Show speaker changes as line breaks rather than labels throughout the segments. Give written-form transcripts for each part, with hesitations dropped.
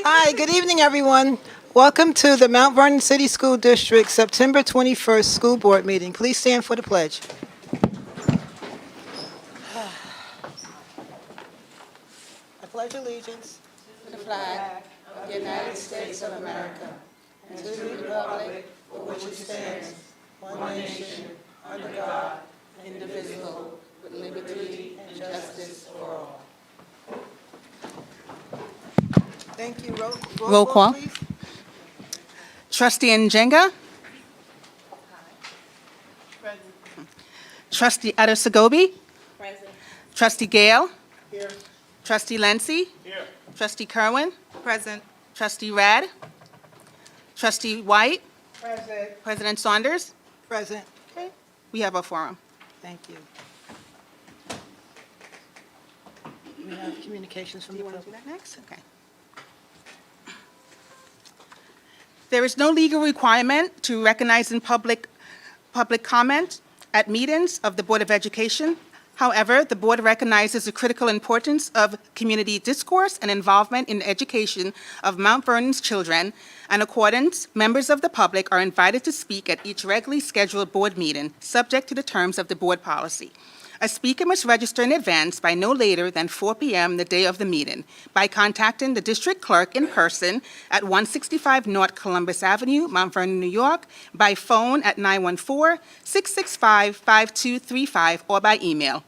Hi, good evening, everyone. Welcome to the Mount Vernon City School District September 21st School Board Meeting. Please stand for the pledge. I pledge allegiance to the flag of the United States of America and to the republic for which it stands, one nation, under God, indivisible, with liberty and justice for all. Thank you.
Roll call.
Please.
Trustee Njenga. Trustee Adesegobi.
Present.
Trustee Gale.
Here.
Trustee Lency.
Here.
Trustee Kerwin.
Present.
Trustee Rad. Trustee White.
Present.
President Saunders.
Present.
Okay. We have a forum.
Thank you. We have communications from the
You want to do
public.
that next? Okay. There is no legal requirement to recognize in public comment at meetings of the Board of Education. However, the board recognizes the critical importance of community discourse and involvement in the education of Mount Vernon's children. In accordance, members of the public are invited to speak at each regularly scheduled board meeting, subject to the terms of the board policy. A speaker must register in advance by no later than 4 p.m. the day of the meeting by contacting the district clerk in person at 165 North Columbus Avenue, Mount Vernon, New York, by phone at 914-665-5235, or by email.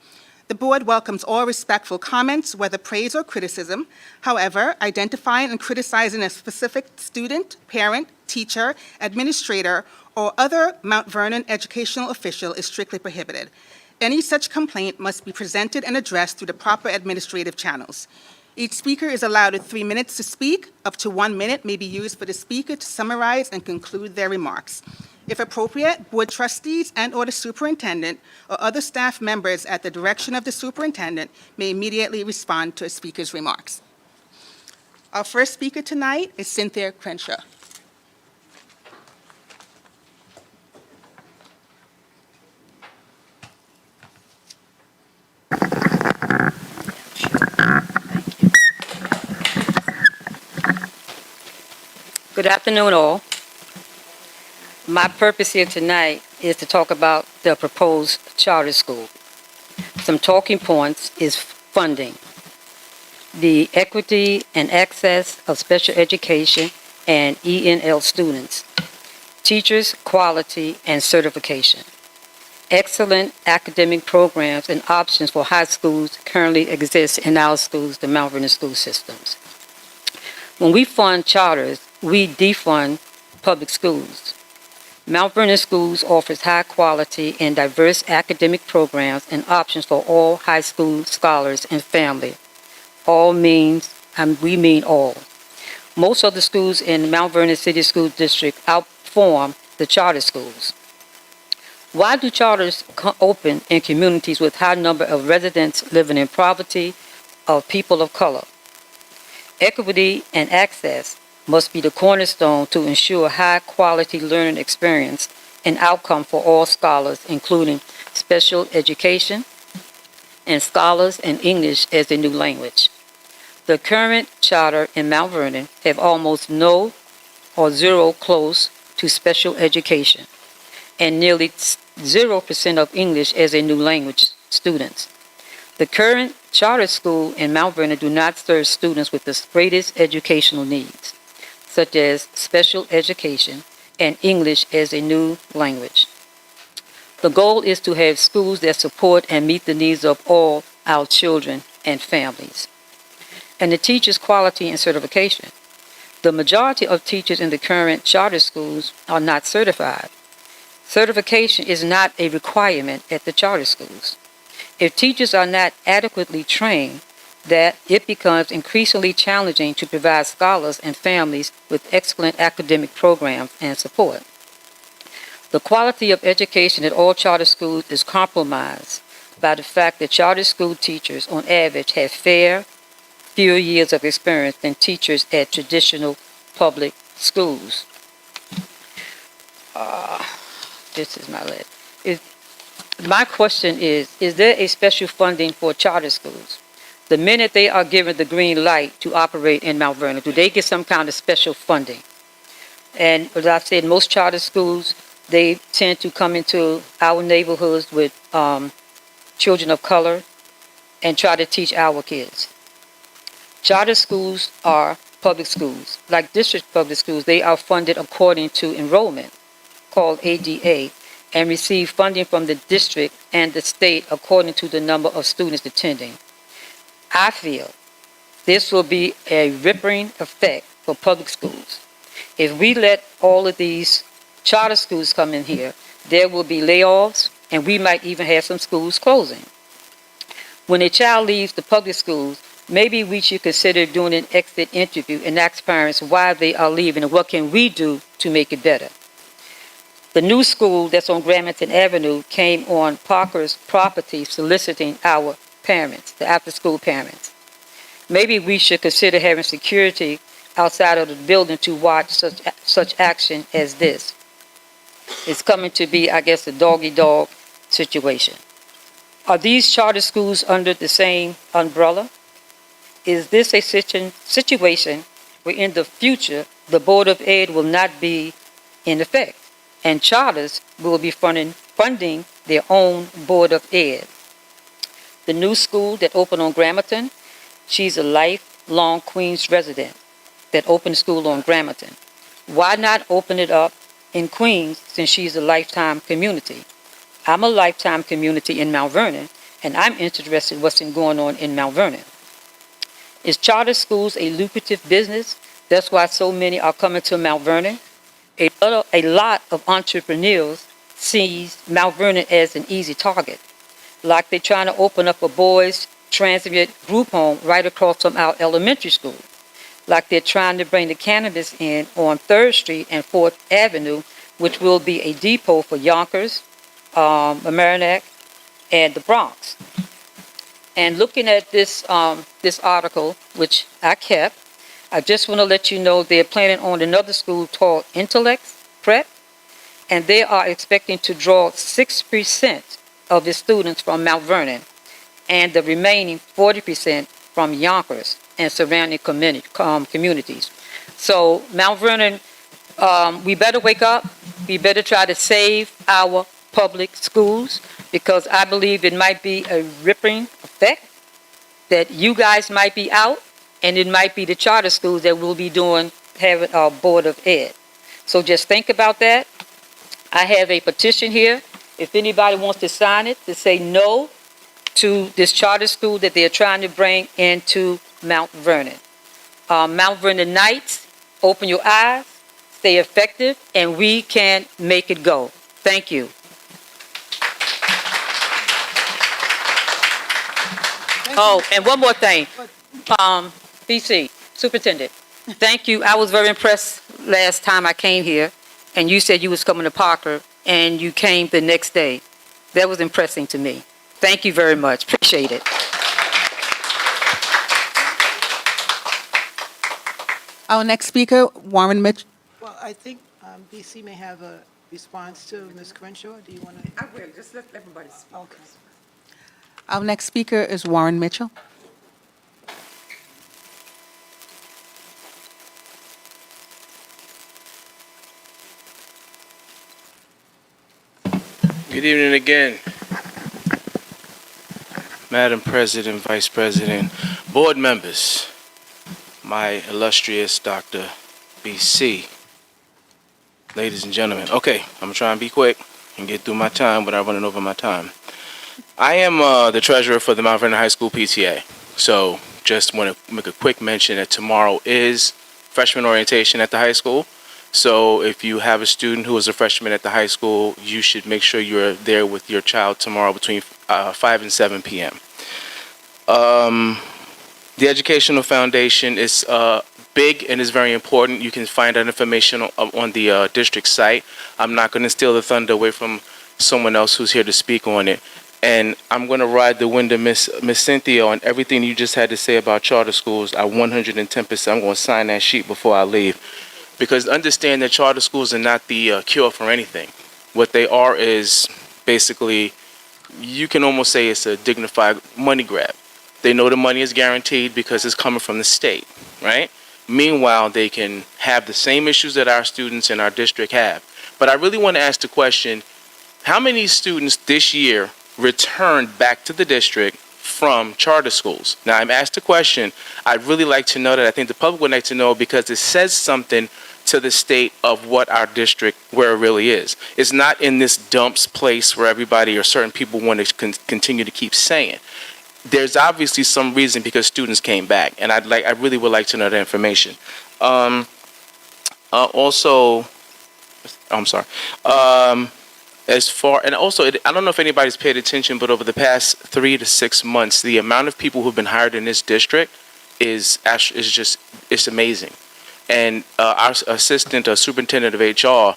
The board welcomes all respectful comments, whether praise or criticism. However, identifying and criticizing a specific student, parent, teacher, administrator, or other Mount Vernon educational official is strictly prohibited. Any such complaint must be presented and addressed through the proper administrative channels. Each speaker is allowed 3 minutes to speak. Up to 1 minute may be used for the speaker to summarize and conclude their remarks. If appropriate, board trustees and/or the superintendent or other staff members at the direction of the superintendent may immediately respond to a speaker's remarks. Our first speaker tonight is Cynthia Crenshaw.
Good afternoon, all. My purpose here tonight is to talk about the proposed charter school. Some talking points is funding, the equity and access of special education and ENL students, teachers' quality and certification, excellent academic programs and options for high schools currently exist in our schools, the Mount Vernon school systems. When we fund charters, we defund public schools. Mount Vernon Schools offers high quality and diverse academic programs and options for all high school scholars and family. All means, we mean all. Most of the schools in Mount Vernon City School District outperform the charter schools. Why do charters open in communities with high number of residents living in poverty or people of color? Equity and access must be the cornerstone to ensure high-quality learning experience and outcome for all scholars, including special education and scholars in English as a new language. The current charter in Mount Vernon have almost no or zero close to special education and nearly 0% of English as a new language students. The current charter school in Mount Vernon do not serve students with the greatest educational needs, such as special education and English as a new language. The goal is to have schools that support and meet the needs of all our children and families. And the teachers' quality and certification. The majority of teachers in the current charter schools are not certified. Certification is not a requirement at the charter schools. If teachers are not adequately trained, that it becomes increasingly challenging to provide scholars and families with excellent academic programs and support. The quality of education at all charter schools is compromised by the fact that charter school teachers, on average, have fewer years of experience than teachers at traditional public schools. This is my list. My question is there a special funding for charter schools? The minute they are given the green light to operate in Mount Vernon, do they get some kind of special funding? And as I said, most charter schools, they tend to come into our neighborhoods with children of color and try to teach our kids. Charter schools are public schools. Like district public schools, they are funded according to enrollment, called ADA, and receive funding from the district and the state according to the number of students attending. I feel this will be a rippling effect for public schools. If we let all of these charter schools come in here, there will be layoffs, and we might even have some schools closing. When a child leaves the public schools, maybe we should consider doing an exit interview and ask parents why they are leaving and what can we do to make it better. The new school that's on Gramerton Avenue came on Parker's property soliciting our parents, the after-school parents. Maybe we should consider having security outside of the building to watch such action as this. It's coming to be, I guess, a dog-eat-dog situation. Are these charter schools under the same umbrella? Is this a situation where in the future the Board of Ed will not be in effect and charters will be funding their own Board of Ed? The new school that opened on Gramerton, she's a lifelong Queens resident that opened school on Gramerton. Why not open it up in Queens since she's a lifetime community? I'm a lifetime community in Mount Vernon, and I'm interested in what's going on in Mount Vernon. Is charter schools a lucrative business? That's why so many are coming to Mount Vernon. A lot of entrepreneurs sees Mount Vernon as an easy target. Like they're trying to open up a boys' transient group home right across from our elementary school. Like they're trying to bring the cannabis in on 3rd Street and 4th Avenue, which will be a depot for Yonkers, Mamaroneck, and the Bronx. And looking at this article, which I kept, I just want to let you know they're planning on another school called Intellect Prep, and they are expecting to draw 6% of the students from Mount Vernon, and the remaining 40% from Yonkers and surrounding communities. So Mount Vernon, we better wake up. We better try to save our public schools, because I believe it might be a rippling effect that you guys might be out, and it might be the charter schools that will be having our Board of Ed. So just think about that. I have a petition here. If anybody wants to sign it, to say no to this charter school that they're trying to bring into Mount Vernon. Mount Vernon Knights, open your eyes, stay effective, and we can make it go. Thank you. Oh, and one more thing. BC, Superintendent, thank you. I was very impressed last time I came here, and you said you was coming to Parker, and you came the next day. That was impressive to me. Thank you very much. Appreciate it.
Our next speaker, Warren Mitchell.
Well, I think BC may have a response to Ms. Crenshaw. Do you want to?
I will, just let everybody speak.
Okay.
Our next speaker is Warren Mitchell.
Good evening again, Madam President, Vice President, board members, my illustrious Dr. BC, ladies and gentlemen. Okay, I'm going to try and be quick and get through my time without running over my time. I am the treasurer for the Mount Vernon High School PTA, so just want to make a quick mention that tomorrow is freshman orientation at the high school. So if you have a student who is a freshman at the high school, you should make sure you're there with your child tomorrow between 5 and 7 p.m. The Educational Foundation is big and is very important. You can find that information on the district site. I'm not going to steal the thunder away from someone else who's here to speak on it. And I'm going to ride the wind of Miss Cynthia on everything you just had to say about charter schools. I 110%, I'm going to sign that sheet before I leave. Because understand that charter schools are not the cure for anything. What they are is basically, you can almost say it's a dignified money grab. They know the money is guaranteed because it's coming from the state, right? Meanwhile, they can have the same issues that our students in our district have. But I really want to ask the question, how many students this year returned back to the district from charter schools? Now, I'm asked the question. I'd really like to know that. I think the public would like to know because it says something to the state of what our district, where it really is. It's not in this dumps place where everybody or certain people want to continue to keep saying. There's obviously some reason because students came back, and I really would like to know that information. Also, I'm sorry. As far, and also, I don't know if anybody's paid attention, but over the past 3 to 6 months, the amount of people who've been hired in this district is just, it's amazing. And our assistant superintendent of HR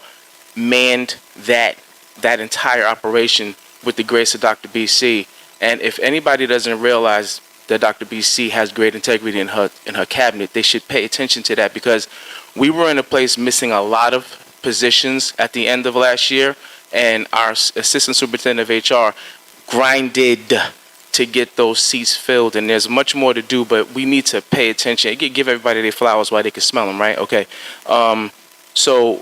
manned that entire operation with the grace of Dr. BC. And if anybody doesn't realize that Dr. BC has great integrity in her cabinet, they should pay attention to that, because we were in a place missing a lot of positions at the end of last year, and our assistant superintendent of HR grinded to get those seats filled, and there's much more to do, but we need to pay attention. Give everybody their flowers while they can smell them, right? Okay. So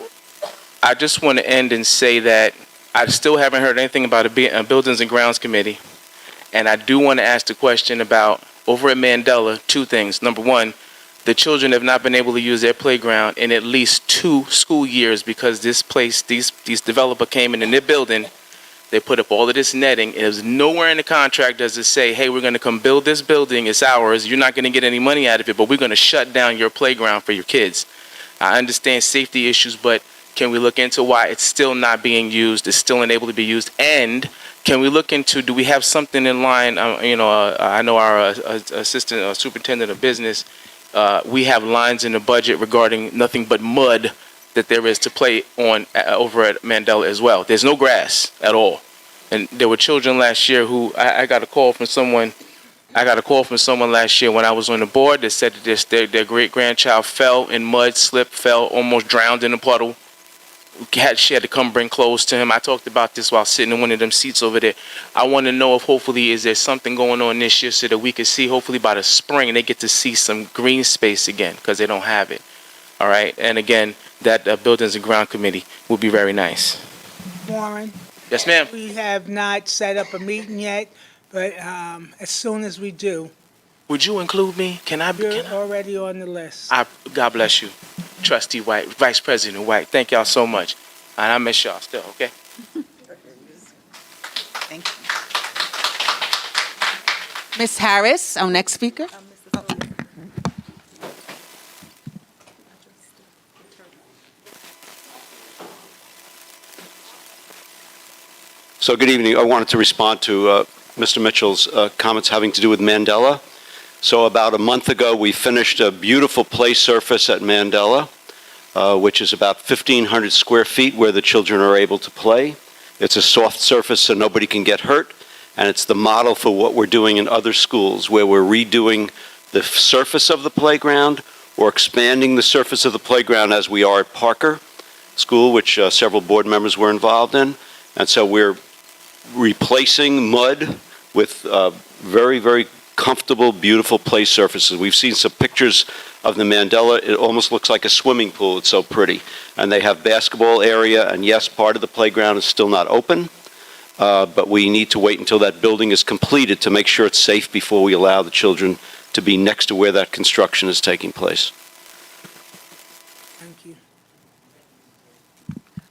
I just want to end and say that I still haven't heard anything about a Buildings and Grounds Committee, and I do want to ask the question about, over at Mandela, 2 things. Number one, the children have not been able to use their playground in at least 2 school years because this place, these developer came in their building, they put up all of this netting, and there's nowhere in the contract does it say, hey, we're going to come build this building, it's ours, you're not going to get any money out of it, but we're going to shut down your playground for your kids. I understand safety issues, but can we look into why it's still not being used, it's still unable to be used, and can we look into, do we have something in line, I know our assistant superintendent of business, we have lines in the budget regarding nothing but mud that there is to play on over at Mandela as well. There's no grass at all. And there were children last year who, I got a call from someone last year when I was on the board that said that their great-grandchild fell in mud, slipped, fell, almost drowned in a puddle. She had to come bring clothes to him. I talked about this while sitting in one of them seats over there. I want to know if hopefully is there something going on this year so that we can see, hopefully by the spring, they get to see some green space again, because they don't have it. All right? And again, that Buildings and Ground Committee would be very nice.
Warren,
Yes, ma'am.
we have not set up a meeting yet, but as soon as we do,
Would you include me?
you're already on the list.
God bless you. Trustee White, Vice President White, thank y'all so much. And I miss y'all still, okay?
Thank you. Ms. Harris, our next speaker.
So good evening. I wanted to respond to Mr. Mitchell's comments having to do with Mandela. So about a month ago, we finished a beautiful play surface at Mandela, which is about 1,500 square feet where the children are able to play. It's a soft surface so nobody can get hurt, and it's the model for what we're doing in other schools, where we're redoing the surface of the playground or expanding the surface of the playground, as we are at Parker School, which several board members were involved in. And so we're replacing mud with very, very comfortable, beautiful play surfaces. We've seen some pictures of the Mandela. It almost looks like a swimming pool. It's so pretty. And they have basketball area, and yes, part of the playground is still not open, but we need to wait until that building is completed to make sure it's safe before we allow the children to be next to where that construction is taking place.
Thank you.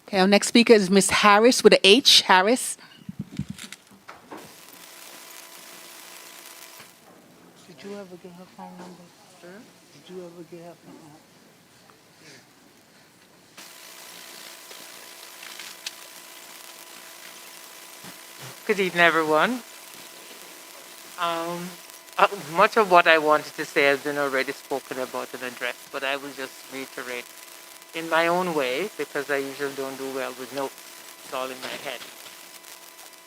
Okay, our next speaker is Ms. Harris with a H. Harris.
Did you ever get her phone number? Did you ever get her phone number?
Good evening, everyone. Much of what I wanted to say has been already spoken about and addressed, but I will just reiterate in my own way, because I usually don't do well with notes. It's all in my head.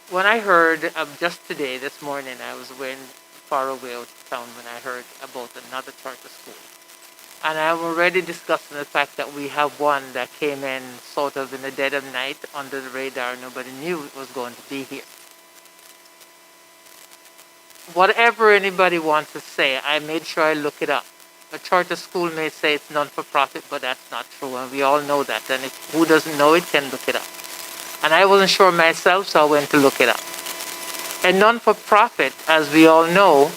When I heard just today, this morning, I was going far away out of town when I heard about another charter school. And I'm already discussing the fact that we have one that came in sort of in the dead of night under the radar. Nobody knew it was going to be here. whatever anybody wants to say, I made sure I look it up. A charter school may say it's non-for-profit, but that's not true, and we all know that. And who doesn't know it can look it up. And I wasn't sure myself, so I went to look it up. A non-for-profit, as we all know,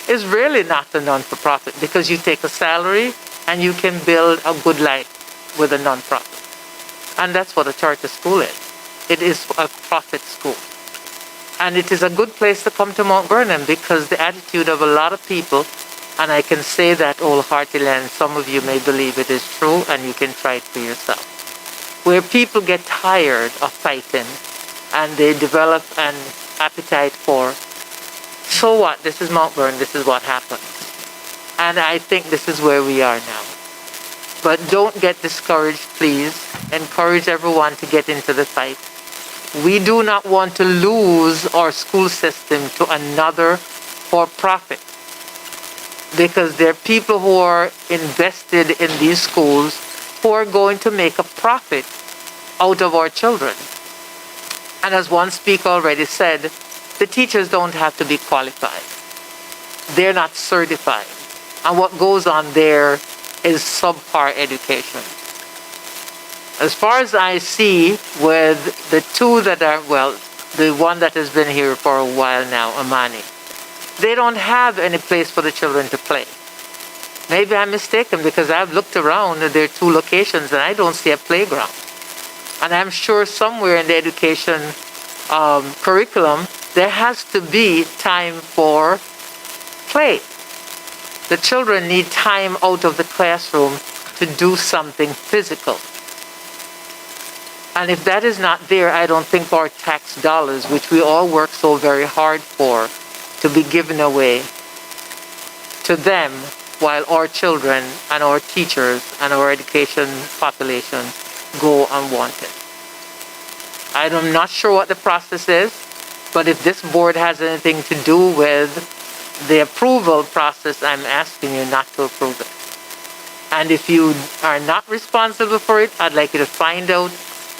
is really not a non-for-profit because you take a salary and you can build a good life with a non-profit. And that's what a charter school is. It is a profit school. And it is a good place to come to Mount Vernon because the attitude of a lot of people, and I can say that wholeheartedly, and some of you may believe it is true, and you can try it for yourself, where people get tired of fighting and they develop an appetite for, so what, this is Mount Vernon, this is what happens. And I think this is where we are now. But don't get discouraged, please. Encourage everyone to get into the fight. We do not want to lose our school system to another for-profit, because there are people who are invested in these schools who are going to make a profit out of our children. And as one speaker already said, the teachers don't have to be qualified. They're not certified. And what goes on there is subpar education. As far as I see, with the two that are, well, the one that has been here for a while now, Amani, they don't have any place for the children to play. Maybe I'm mistaken because I've looked around and there are two locations and I don't see a playground. And I'm sure somewhere in the education curriculum, there has to be time for play. The children need time out of the classroom to do something physical. And if that is not there, I don't think our tax dollars, which we all work so very hard for, to be given away to them while our children and our teachers and our education population go unwanted. I'm not sure what the process is, but if this board has anything to do with the approval process, I'm asking you not to approve it. And if you are not responsible for it, I'd like you to find out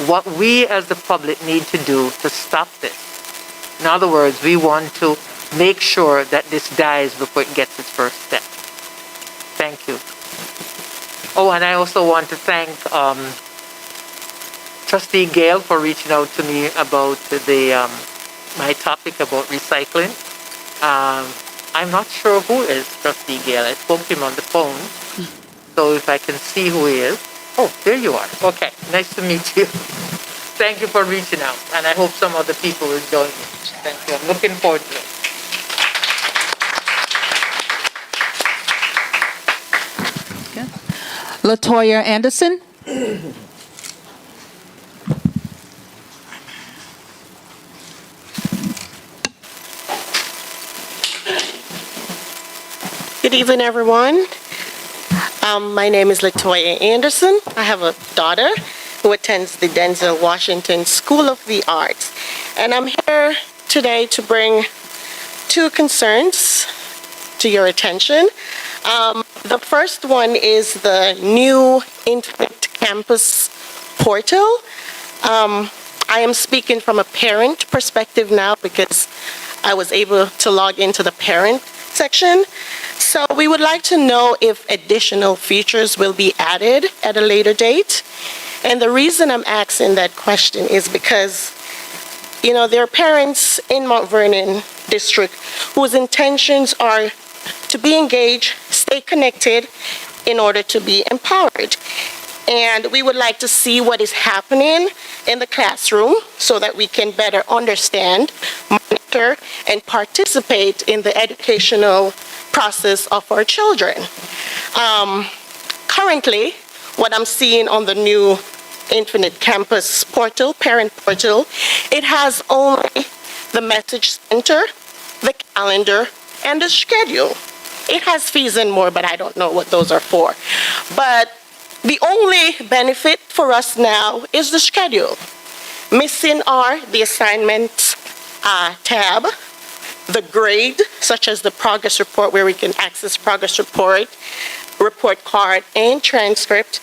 what we as the public need to do to stop this. In other words, we want to make sure that this dies before it gets its first step. Thank you. Oh, and I also want to thank Trustee Gale for reaching out to me about the my topic about recycling. I'm not sure who is Trustee Gale. I spoke to him on the phone. So if I can see who he is. Oh, there you are. Okay, nice to meet you. Thank you for reaching out, and I hope some other people will join me. Thank you. I'm looking forward to it.
Latoya Anderson.
Good evening, everyone. My name is Latoya Anderson. I have a daughter who attends the Denzel Washington School of the Arts. And I'm here today to bring two concerns to your attention. The first one is the new Infinite Campus portal. I am speaking from a parent perspective now because I was able to log into the parent section. So we would like to know if additional features will be added at a later date. And the reason I'm asking that question is because, you know, there are parents in Mount Vernon District whose intentions are to be engaged, stay connected in order to be empowered. And we would like to see what is happening in the classroom so that we can better understand, monitor, and participate in the educational process of our children. Currently, what I'm seeing on the new Infinite Campus portal, parent portal, it has only the message center, the calendar, and the schedule. It has fees and more, but I don't know what those are for. But the only benefit for us now is the schedule. Missing are the assignments tab, the grade, such as the progress report where we can access progress report, report card, and transcript,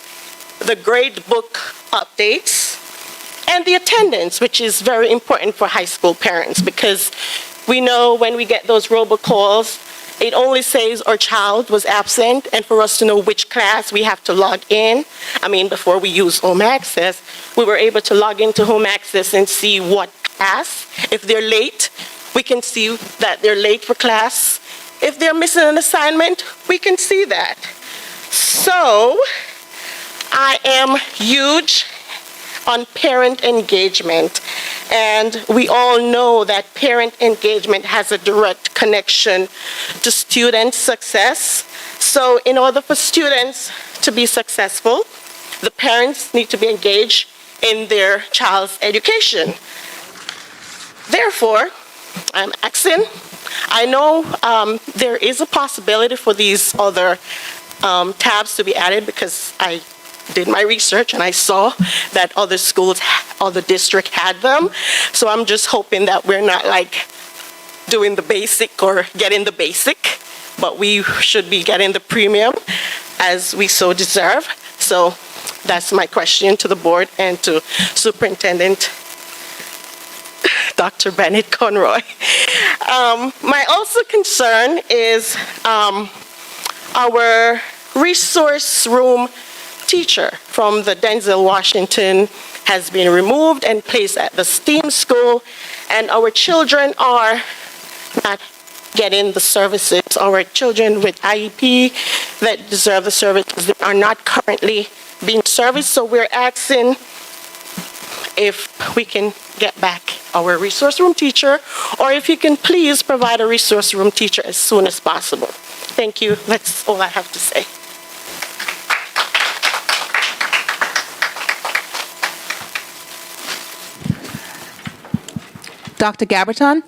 the grade book updates, and the attendance, which is very important for high school parents because we know when we get those robocalls, it only says our child was absent, and for us to know which class we have to log in. I mean, before we use Home Access, we were able to log into Home Access and see what class. If they're late, we can see that they're late for class. If they're missing an assignment, we can see that. So, I am huge on parent engagement, and we all know that parent engagement has a direct connection to student success. So in order for students to be successful, the parents need to be engaged in their child's education. Therefore, I'm asking, I know there is a possibility for these other tabs to be added, because I did my research and I saw that other schools, other districts had them. So I'm just hoping that we're not like doing the basic or getting the basic, but we should be getting the premium as we so deserve. So that's my question to the board and to Superintendent Dr. Bennett Conroy. My also concern is our resource room teacher from the Denzel Washington has been removed and placed at the STEAM school, and our children are not getting the services. Our children with IEP that deserve the services are not currently being serviced, so we're asking if we can get back our resource room teacher, or if you can please provide a resource room teacher as soon as possible. Thank you. That's all I have to say.
Dr. Gaberton?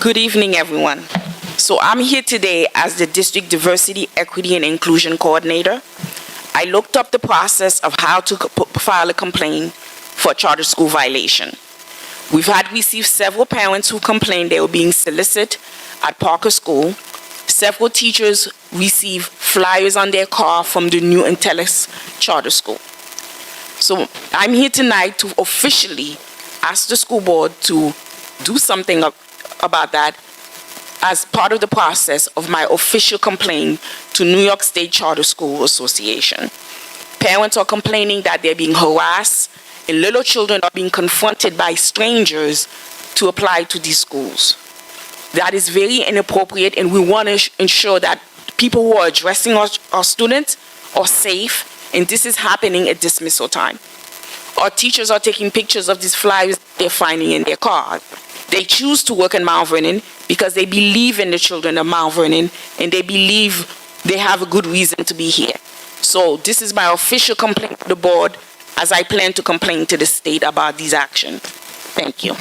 Good evening, everyone. So I'm here today as the District Diversity, Equity, and Inclusion Coordinator. I looked up the process of how to file a complaint for a charter school violation. We've received several parents who complained they were being solicited at Parker School. Several teachers receive flyers on their car from the new Untitled Charter School. So I'm here tonight to officially ask the school board to do something about that as part of the process of my official complaint to New York State Charter School Association. Parents are complaining that they're being harassed, and little children are being confronted by strangers to apply to these schools. That is very inappropriate, and we want to ensure that people who are addressing our students are safe, and this is happening at dismissal time. Our teachers are taking pictures of these flyers they're finding in their car. They choose to work in Mount Vernon because they believe in the children of Mount Vernon, and they believe they have a good reason to be here. So this is my official complaint to the board, as I plan to complain to the state about these actions. Thank you.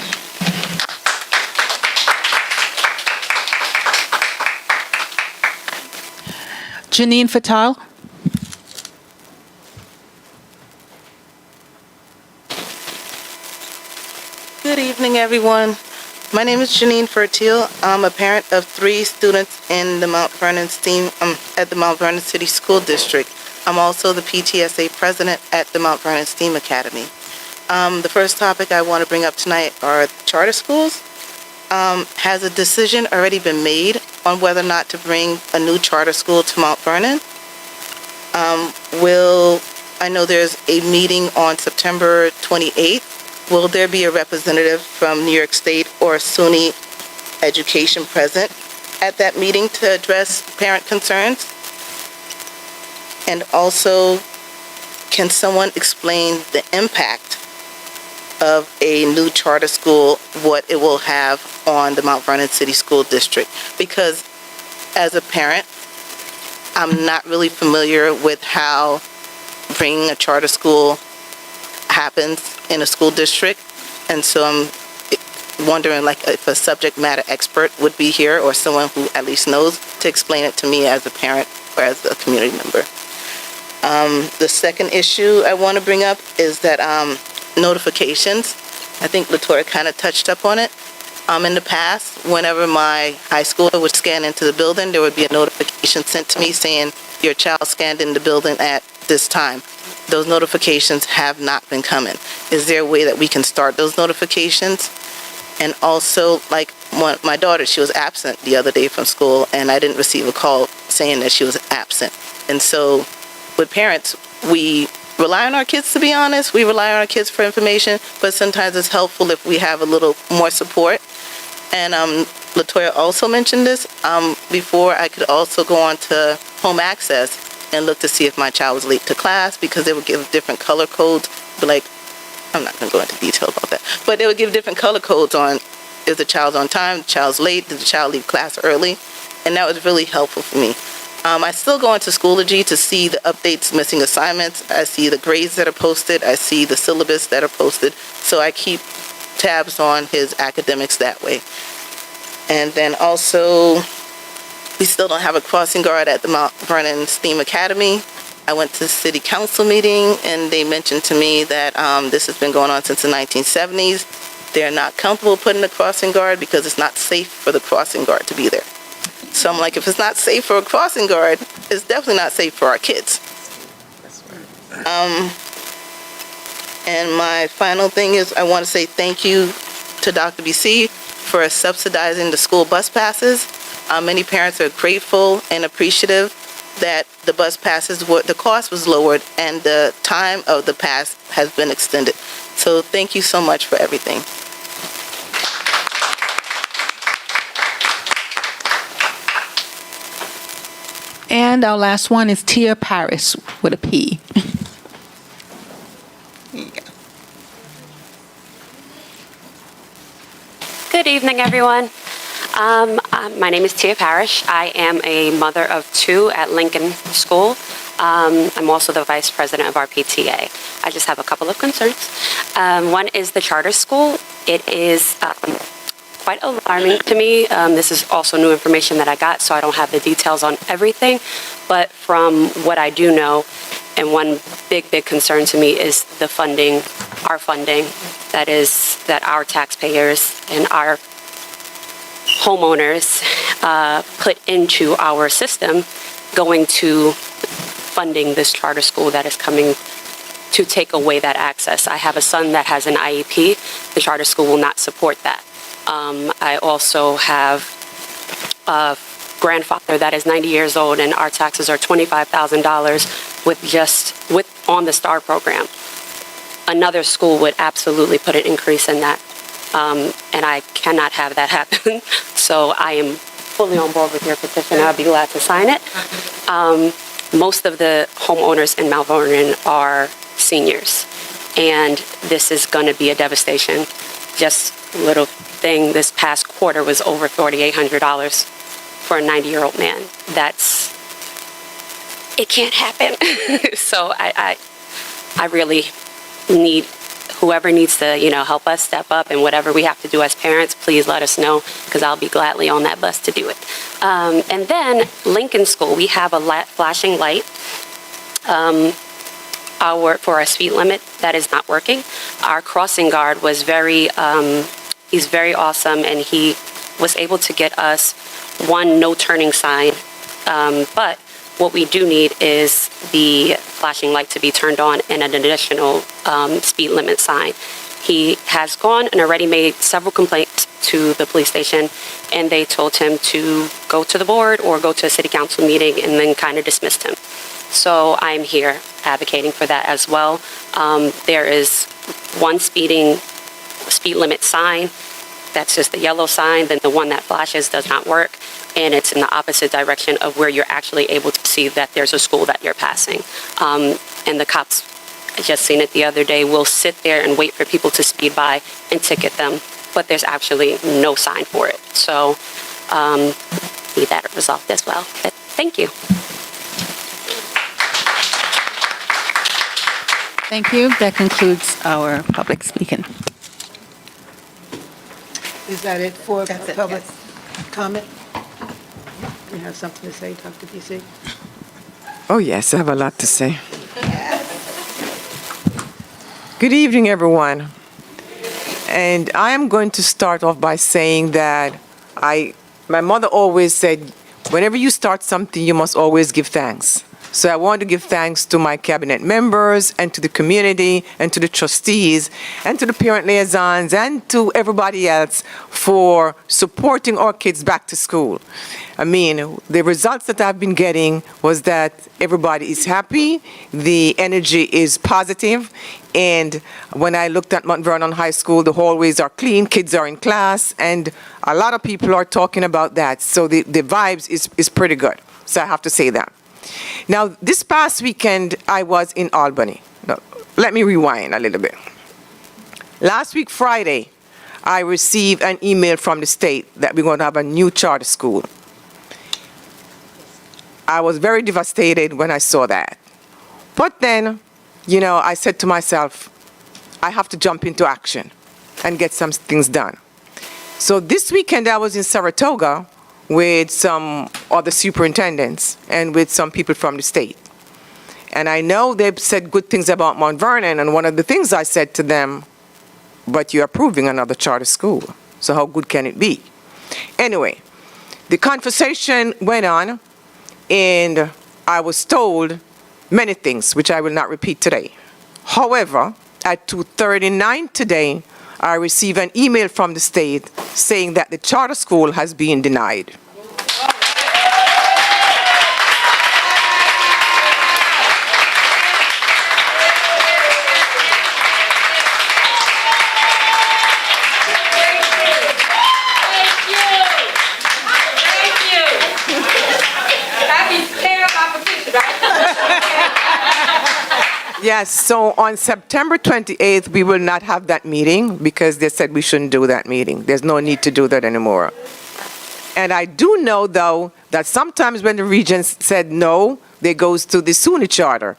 Janine Fatal?
Good evening, everyone. My name is Janine Fertil. I'm a parent of 3 students in the Mount Vernon STEAM at the Mount Vernon City School District. I'm also the PTSA president at the Mount Vernon STEAM Academy. The first topic I want to bring up tonight are charter schools. Has a decision already been made on whether or not to bring a new charter school to Mount Vernon? I know there's a meeting on September 28th. Will there be a representative from New York State or SUNY Education present at that meeting to address parent concerns? And also, can someone explain the impact of a new charter school, what it will have on the Mount Vernon City School District? Because as a parent, I'm not really familiar with how bringing a charter school happens in a school district, and so I'm wondering like if a subject matter expert would be here, or someone who at least knows, to explain it to me as a parent or as a community member. The second issue I want to bring up is that notifications. I think Latoya kind of touched up on it. In the past, whenever my high schooler would scan into the building, there would be a notification sent to me saying your child scanned in the building at
this time. Those notifications have not been coming. Is there a way that we can start those notifications? And also, like my daughter, she was absent the other day from school, and I didn't receive a call saying that she was absent. And so, with parents, we rely on our kids, to be honest. We rely on our kids for information, but sometimes it's helpful if we have a little more support. And Latoya also mentioned this. Before, I could also go on to Home Access and look to see if my child was late to class, because they would give different color codes. But like, I'm not going to go into detail about that, but they would give different color codes on if the child's on time, the child's late, did the child leave class early, and that was really helpful for me. I still go into Schoology to see the updates, missing assignments. I see the grades that are posted. I see the syllabus that are posted. So I keep tabs on his academics that way. And then also, we still don't have a crossing guard at the Mount Vernon STEAM Academy. I went to the city council meeting, and they mentioned to me that this has been going on since the 1970s. They're not comfortable putting a crossing guard because it's not safe for the crossing guard to be there. So I'm like, if it's not safe for a crossing guard, it's definitely not safe for our kids. And my final thing is, I want to say thank you to Dr. BC for subsidizing the school bus passes. Many parents are grateful and appreciative that the bus passes, the cost was lowered and the time of the pass has been extended. So thank you so much for everything.
And our last one is Tia Paris with a P.
There you go.
Good evening, everyone. My name is Tia Parrish. I am a mother of two at Lincoln School. I'm also the vice president of our PTA. I just have a couple of concerns. One is the charter school. It is quite alarming to me. This is also new information that I got, so I don't have the details on everything. But from what I do know, and one big concern to me is the funding, our funding, that our taxpayers and our homeowners put into our system, going to funding this charter school that is coming to take away that access. I have a son that has an IEP. The charter school will not support that. I also have a grandfather that is 90 years old, and our taxes are $25,000 on the STAR program. Another school would absolutely put an increase in that, and I cannot have that happen. So I am fully on board with your petition. I'll be glad to sign it. Most of the homeowners in Mount Vernon are seniors, and this is going to be a devastation. Just a little thing, this past quarter was over $4,800 for a 90-year-old man. It can't happen. So I really need, whoever needs to, help us step up, and whatever we have to do as parents, please let us know, because I'll be gladly on that bus to do it. And then Lincoln School, we have a flashing light for our speed limit that is not working. Our crossing guard was he's very awesome, and he was able to get us one no turning sign. But what we do need is the flashing light to be turned on and an additional speed limit sign. He has gone and already made several complaints to the police station, and they told him to go to the board or go to a city council meeting, and then kind of dismissed him. So I'm here advocating for that as well. There is one speed limit sign. That's just the yellow sign. Then the one that flashes does not work, and it's in the opposite direction of where you're actually able to see that there's a school that you're passing. And the cops, I just seen it the other day, will sit there and wait for people to speed by and ticket them, but there's actually no sign for it. So need that resolved as well. But thank you.
Thank you. That concludes our public speaking.
Is that it for
That's it,
public
yes.
comment? You have something to say, Dr. BC?
Oh, yes, I have a lot to say. Good evening, everyone. And I am going to start off by saying that my mother always said, whenever you start something, you must always give thanks. So I want to give thanks to my cabinet members and to the community and to the trustees and to the parent liaisons and to everybody else for supporting our kids back to school. I mean, the results that I've been getting was that everybody is happy, the energy is positive, and when I looked at Mount Vernon High School, the hallways are clean, kids are in class, and a lot of people are talking about that. So the vibes is pretty good. So I have to say that. Now, this past weekend, I was in Albany. Now, let me rewind a little bit. Last week, Friday, I received an email from the state that we're going to have a new charter school. I was very devastated when I saw that. But then, I said to myself, I have to jump into action and get some things done. So this weekend, I was in Saratoga with some other superintendents and with some people from the state. And I know they've said good things about Mount Vernon, and one of the things I said to them, but you're approving another charter school, so how good can it be? Anyway, the conversation went on, and I was told many things, which I will not repeat today. However, at 2:39 today, I received an email from the state saying that the charter school has been denied. Yes, so on September 28th, we will not have that meeting because they said we shouldn't do that meeting. There's no need to do that anymore. And I do know, though, that sometimes when the regents said no, they goes to the SUNY charter.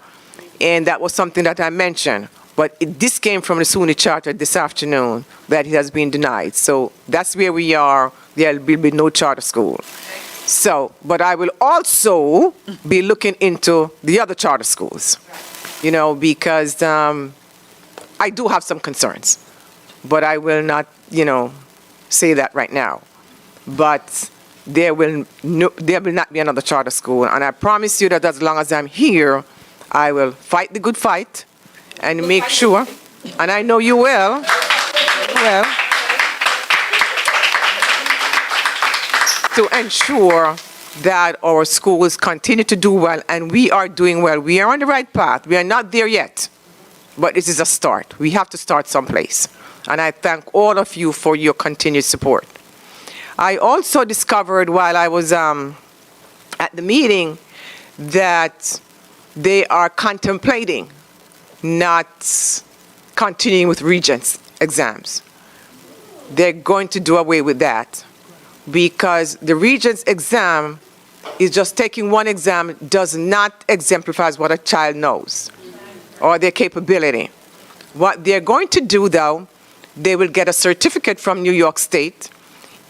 And that was something that I mentioned. But this came from the SUNY charter this afternoon, that it has been denied. So that's where we are. There will be no charter school. So, but I will also be looking into the other charter schools. Because I do have some concerns, but I will not, say that right now. But there will not be another charter school, and I promise you that as long as I'm here, I will fight the good fight and make sure, and I know you will, to ensure that our schools continue to do well, and we are doing well. We are on the right path. We are not there yet, but this is a start. We have to start someplace. And I thank all of you for your continued support. I also discovered while I was at the meeting that they are contemplating not continuing with Regents exams. They're going to do away with that, because the Regents exam is just taking one exam, does not exemplify what a child knows or their capability. What they're going to do, though, they will get a certificate from New York State,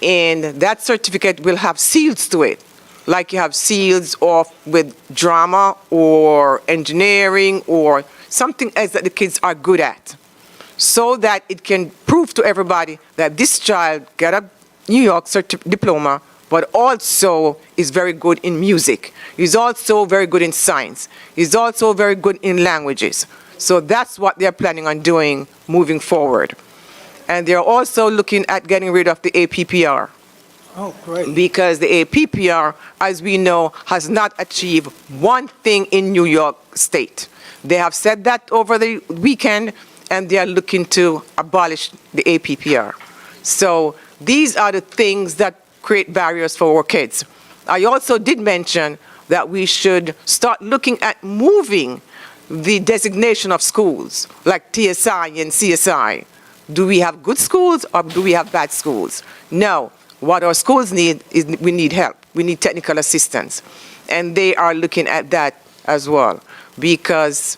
and that certificate will have seals to it, like you have seals with drama or engineering or something else that the kids are good at, so that it can prove to everybody that this child got a New York diploma, but also is very good in music. He's also very good in science. He's also very good in languages. So that's what they're planning on doing moving forward. And they're also looking at getting rid of the APPR.
Oh, great.
Because the APPR, as we know, has not achieved one thing in New York State. They have said that over the weekend, and they are looking to abolish the APPR. So these are the things that create barriers for our kids. I also did mention that we should start looking at moving the designation of schools, like TSI and CSI. Do we have good schools or do we have bad schools? No. What our schools need is we need help. We need technical assistance. And they are looking at that as well, because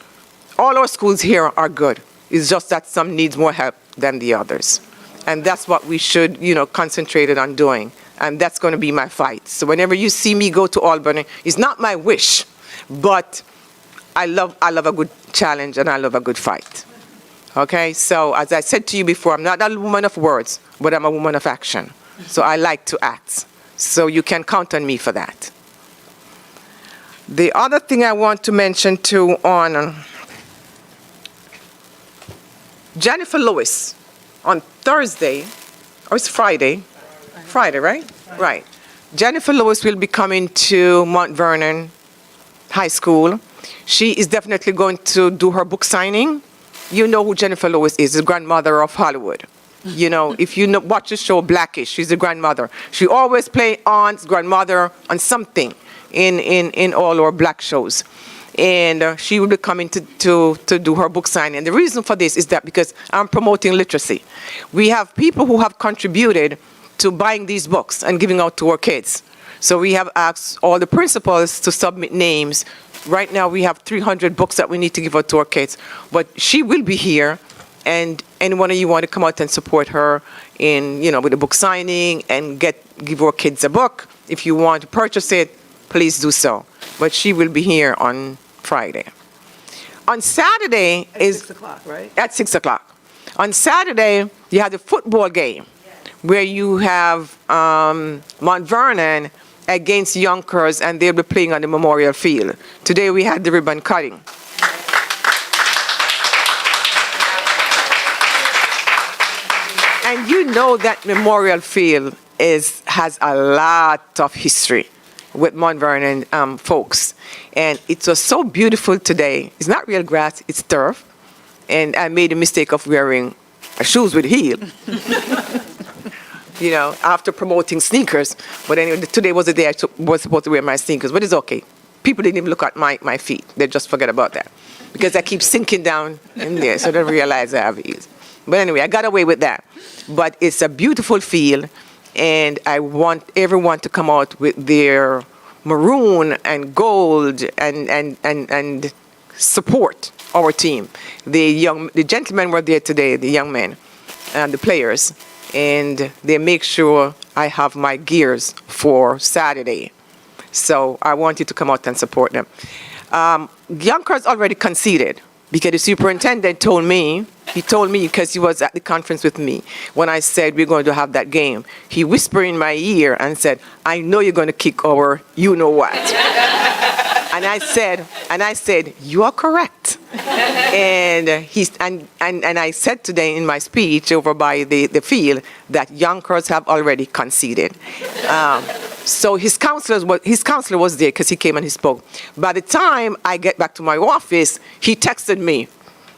all our schools here are good. It's just that some needs more help than the others. And that's what we should, concentrate on doing. And that's going to be my fight. So whenever you see me go to Albany, it's not my wish, but I love a good challenge and I love a good fight. Okay? So as I said to you before, I'm not a woman of words, but I'm a woman of action. So I like to act. So you can count on me for that. The other thing I want to mention too on Jennifer Lewis on Thursday, or it's Friday? Friday, right? Right. Jennifer Lewis will be coming to Mount Vernon High School. She is definitely going to do her book signing. You know who Jennifer Lewis is, the grandmother of Hollywood. You know, if you watch the show Blackish, she's the grandmother. She always play aunt's grandmother on something in all our black shows. And she will be coming to do her book signing. And the reason for this is that because I'm promoting literacy. We have people who have contributed to buying these books and giving out to our kids. So we have asked all the principals to submit names. Right now we have 300 books that we need to give out to our kids. But she will be here, and any one of you want to come out and support her in, you know, with the book signing and give our kids a book. If you want to purchase it, please do so. But she will be here on Friday. On Saturday is
6 o'clock, right?
at 6 o'clock. On Saturday, you have the football game where you have Mount Vernon against Yonkers, and they'll be playing on the Memorial Field. Today we had the ribbon cutting. And you know that Memorial Field has a lot of history with Mount Vernon folks. And it was so beautiful today. It's not real grass, it's turf. And I made a mistake of wearing shoes with heel. You know, after promoting sneakers. But anyway, today was the day I was supposed to wear my sneakers, but it's okay. People didn't even look at my feet. They just forget about that. Because I keep sinking down in there, so they don't realize I have heels. But anyway, I got away with that. But it's a beautiful field, and I want everyone to come out with their maroon and gold and support our team. The gentlemen were there today, the young men, and the players. And they make sure I have my gears for Saturday. So I want you to come out and support them. Yonkers already conceded because the superintendent told me because he was at the conference with me when I said we're going to have that game. He whispered in my ear and said, I know you're going to kick our you-know-what. And I said, you are correct. And I said today in my speech over by the field that Yonkers have already conceded. So his counselor was there because he came and he spoke. By the time I get back to my office, he texted me.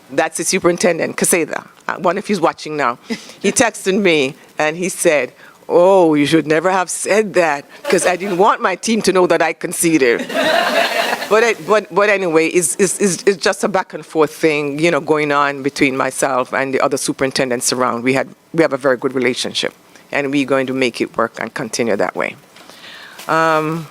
That's the superintendent, Caseda. I wonder if he's watching now. He texted me and he said, oh, you should never have said that because I didn't want my team to know that I conceded. But anyway, it's just a back and forth thing, you know, going on between myself and the other superintendents around. We have a very good relationship, and we're going to make it work and continue that way. I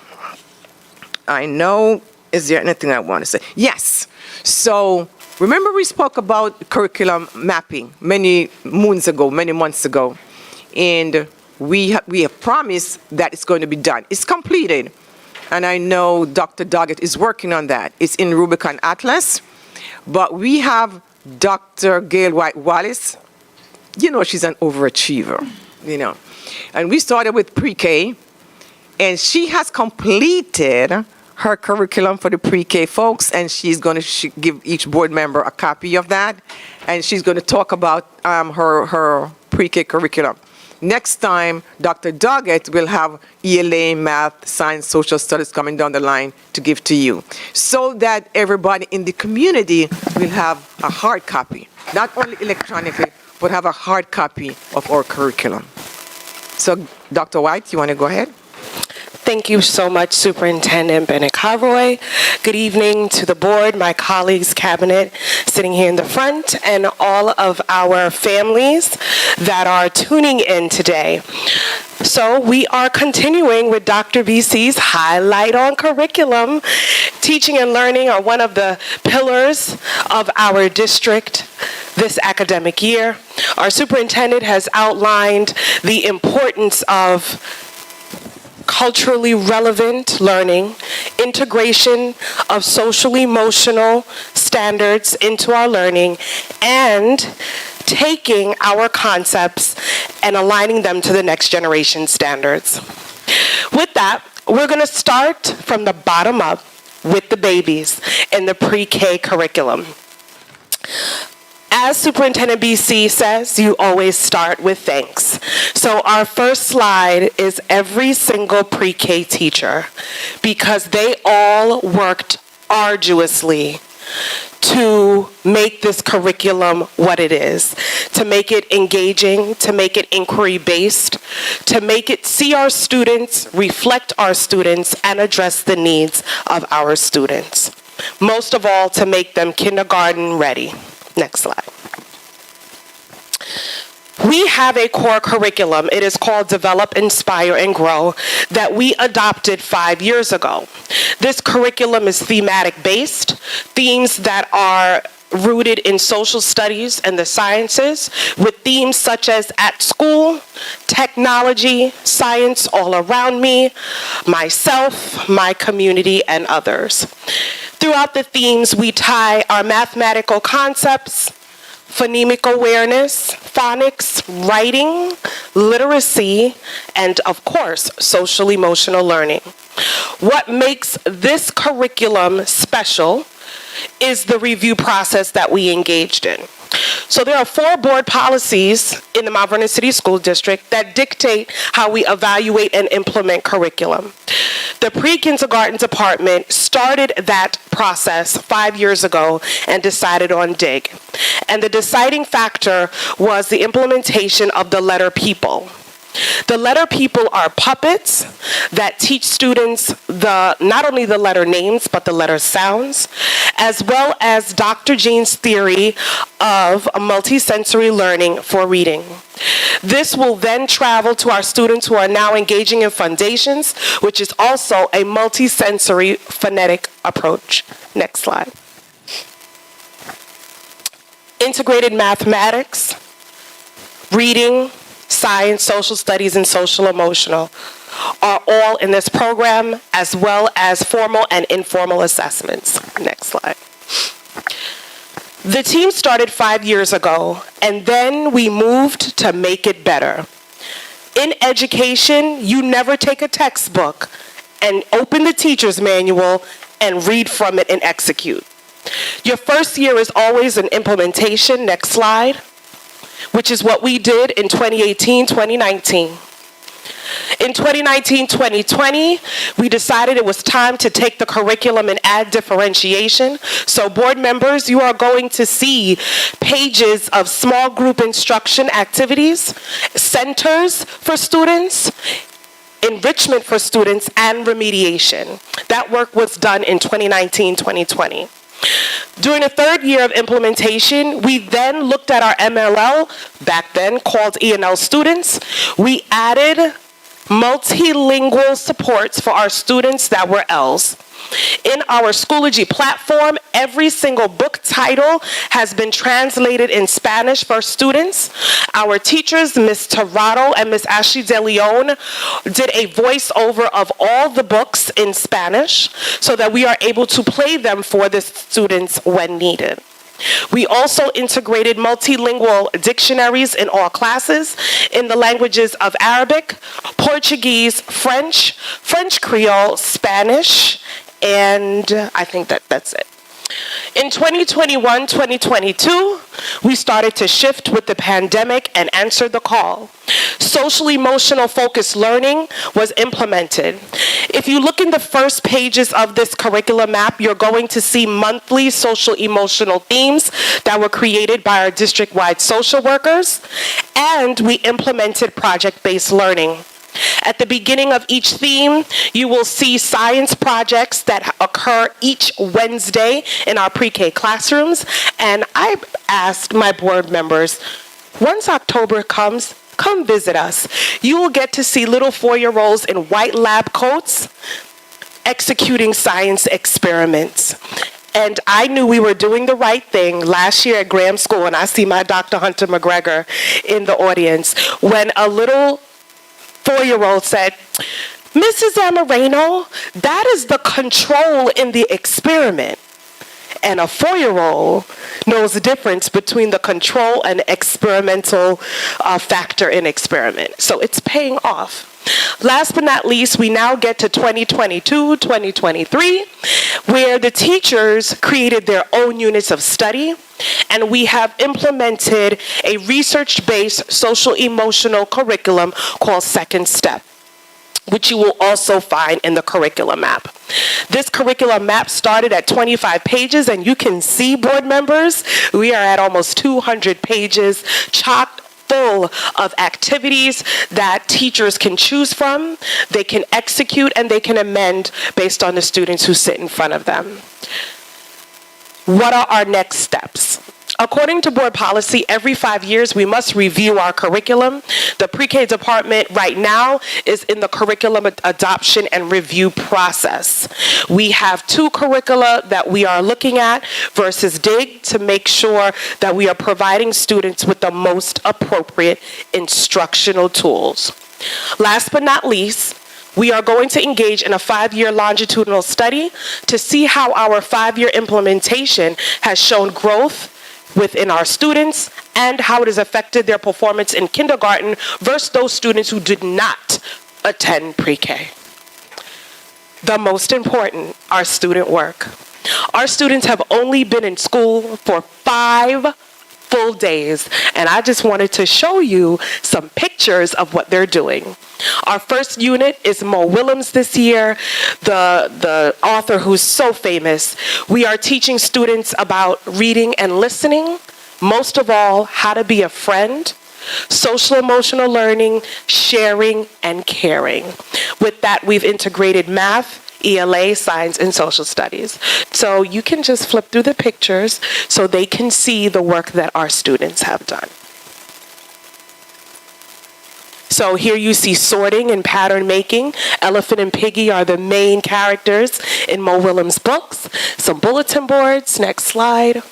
know, is there anything I want to say? Yes. So remember we spoke about curriculum mapping many months ago, and we have promised that it's going to be done. It's completed. And I know Dr. Doggett is working on that. It's in Rubicon Atlas. But we have Dr. Gail White Wallace. You know, she's an overachiever, you know. And we started with pre-K, and she has completed her curriculum for the pre-K folks, and she's going to give each board member a copy of that. And she's going to talk about her pre-K curriculum. Next time, Dr. Doggett will have ELA, math, science, social studies coming down the line to give to you, so that everybody in the community will have a hard copy, not only electronically, but have a hard copy of our curriculum. So, Dr. White, you want to go ahead?
Thank you so much, Superintendent Bennett Carroy. Good evening to the board, my colleagues, cabinet, sitting here in the front, and all of our families that are tuning in today. So we are continuing with Dr. BC's highlight on curriculum. Teaching and learning are one of the pillars of our district this academic year. Our superintendent has outlined the importance of culturally relevant learning, integration of social-emotional standards into our learning, and taking our concepts and aligning them to the next generation standards. With that, we're going to start from the bottom up with the babies in the pre-K curriculum. As Superintendent BC says, you always start with thanks. So our first slide is every single pre-K teacher, because they all worked arduously to make this curriculum what it is, to make it engaging, to make it inquiry-based, to make it see our students, reflect our students, and address the needs of our students. Most of all, to make them kindergarten ready. Next slide. We have a core curriculum. It is called Develop, Inspire, and Grow that we adopted 5 years ago. This curriculum is thematic based, themes that are rooted in social studies and the sciences, with themes such as at school, technology, science all around me, myself, my community, and others. Throughout the themes, we tie our mathematical concepts, phonemic awareness, phonics, writing, literacy, and of course, social emotional learning. What makes this curriculum special is the review process that we engaged in. So there are 4 board policies in the Mount Vernon City School District that dictate how we evaluate and implement curriculum. The pre-kindergarten department started that process 5 years ago and decided on DIG. And the deciding factor was the implementation of the letter people. The letter people are puppets that teach students not only the letter names, but the letter sounds, as well as Dr. Jean's theory of multisensory learning for reading. This will then travel to our students who are now engaging in foundations, which is also a multisensory phonetic approach. Next slide. Integrated mathematics, reading, science, social studies, and social emotional are all in this program, as well as formal and informal assessments. Next slide. The team started 5 years ago, and then we moved to make it better. In education, you never take a textbook and open the teacher's manual and read from it and execute. Your first year is always an implementation. Next slide. Which is what we did in 2018-2019. In 2019-2020, we decided it was time to take the curriculum and add differentiation. So board members, you are going to see pages of small group instruction activities, centers for students, enrichment for students, and remediation. That work was done in 2019-2020. During the 3rd year of implementation, we then looked at our MLL, back then called E&L students. We added multilingual supports for our students that were Ls. In our Schoology platform, every single book title has been translated in Spanish for students. Our teachers, Ms. Torrado and Ms. Ashley De Leon, did a voiceover of all the books in Spanish so that we are able to play them for the students when needed. We also integrated multilingual dictionaries in all classes in the languages of Arabic, Portuguese, French, French Creole, Spanish, and I think that's it. In 2021-2022, we started to shift with the pandemic and answered the call. Social emotional focused learning was implemented. If you look in the first pages of this curriculum map, you're going to see monthly social emotional themes that were created by our district-wide social workers, and we implemented project-based learning. At the beginning of each theme, you will see science projects that occur each Wednesday in our pre-K classrooms. And I asked my board members, once October comes, come visit us. You will get to see little 4-year-olds in white lab coats executing science experiments. And I knew we were doing the right thing last year at Graham School, and I see my Dr. Hunter McGregor in the audience, when a little 4-year-old said, Mrs. Amareno, that is the control in the experiment. And a 4-year-old knows the difference between the control and experimental factor in experiment. So it's paying off. Last but not least, we now get to 2022, 2023, where the teachers created their own units of study, and we have implemented a research-based social emotional curriculum called Second Step, which you will also find in the curriculum map. This curriculum map started at 25 pages, and you can see, board members, we are at almost 200 pages, chock full of activities that teachers can choose from, they can execute, and they can amend based on the students who sit in front of them. What are our next steps? According to board policy, every 5 years we must review our curriculum. The pre-K department right now is in the curriculum adoption and review process. We have 2 curricula that we are looking at versus DIG to make sure that we are providing students with the most appropriate instructional tools. Last but not least, we are going to engage in a 5-year longitudinal study to see how our 5-year implementation has shown growth within our students and how it has affected their performance in kindergarten versus those students who did not attend pre-K. The most important, our student work. Our students have only been in school for 5 full days, and I just wanted to show you some pictures of what they're doing. Our first unit is Mo Willems this year, the author who's so famous. We are teaching students about reading and listening, most of all, how to be a friend, social emotional learning, sharing, and caring. With that, we've integrated math, ELA, science, and social studies. So you can just flip through the pictures so they can see the work that our students have done. So here you see sorting and pattern making. Elephant and Piggy are the main characters in Mo Willems' books. Some bulletin boards. Next slide.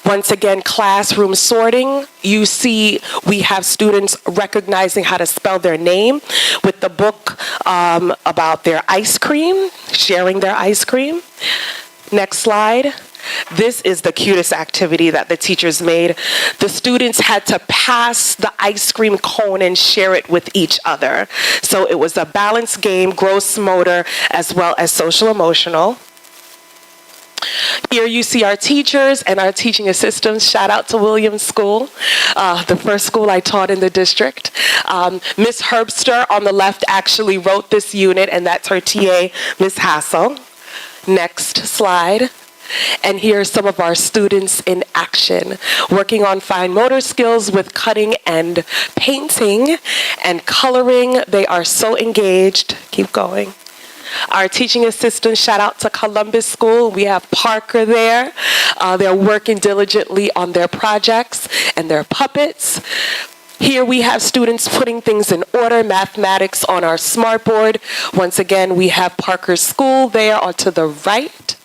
Once again, classroom sorting. You see we have students recognizing how to spell their name with the book about their ice cream, sharing their ice cream. Next slide. This is the cutest activity that the teachers made. The students had to pass the ice cream cone and share it with each other. So it was a balanced game, gross motor, as well as social emotional. Here you see our teachers and our teaching assistants. Shout out to Williams School, the first school I taught in the district. Miss Herbster on the left actually wrote this unit, and that's her TA, Miss Hassel. Next slide. And here are some of our students in action, working on fine motor skills with cutting and painting and coloring. They are so engaged. Keep going. Our teaching assistants, shout out to Columbus School. We have Parker there. They're working diligently on their projects and their puppets. Here we have students putting things in order, mathematics on our smartboard. Once again, we have Parker School there to the right.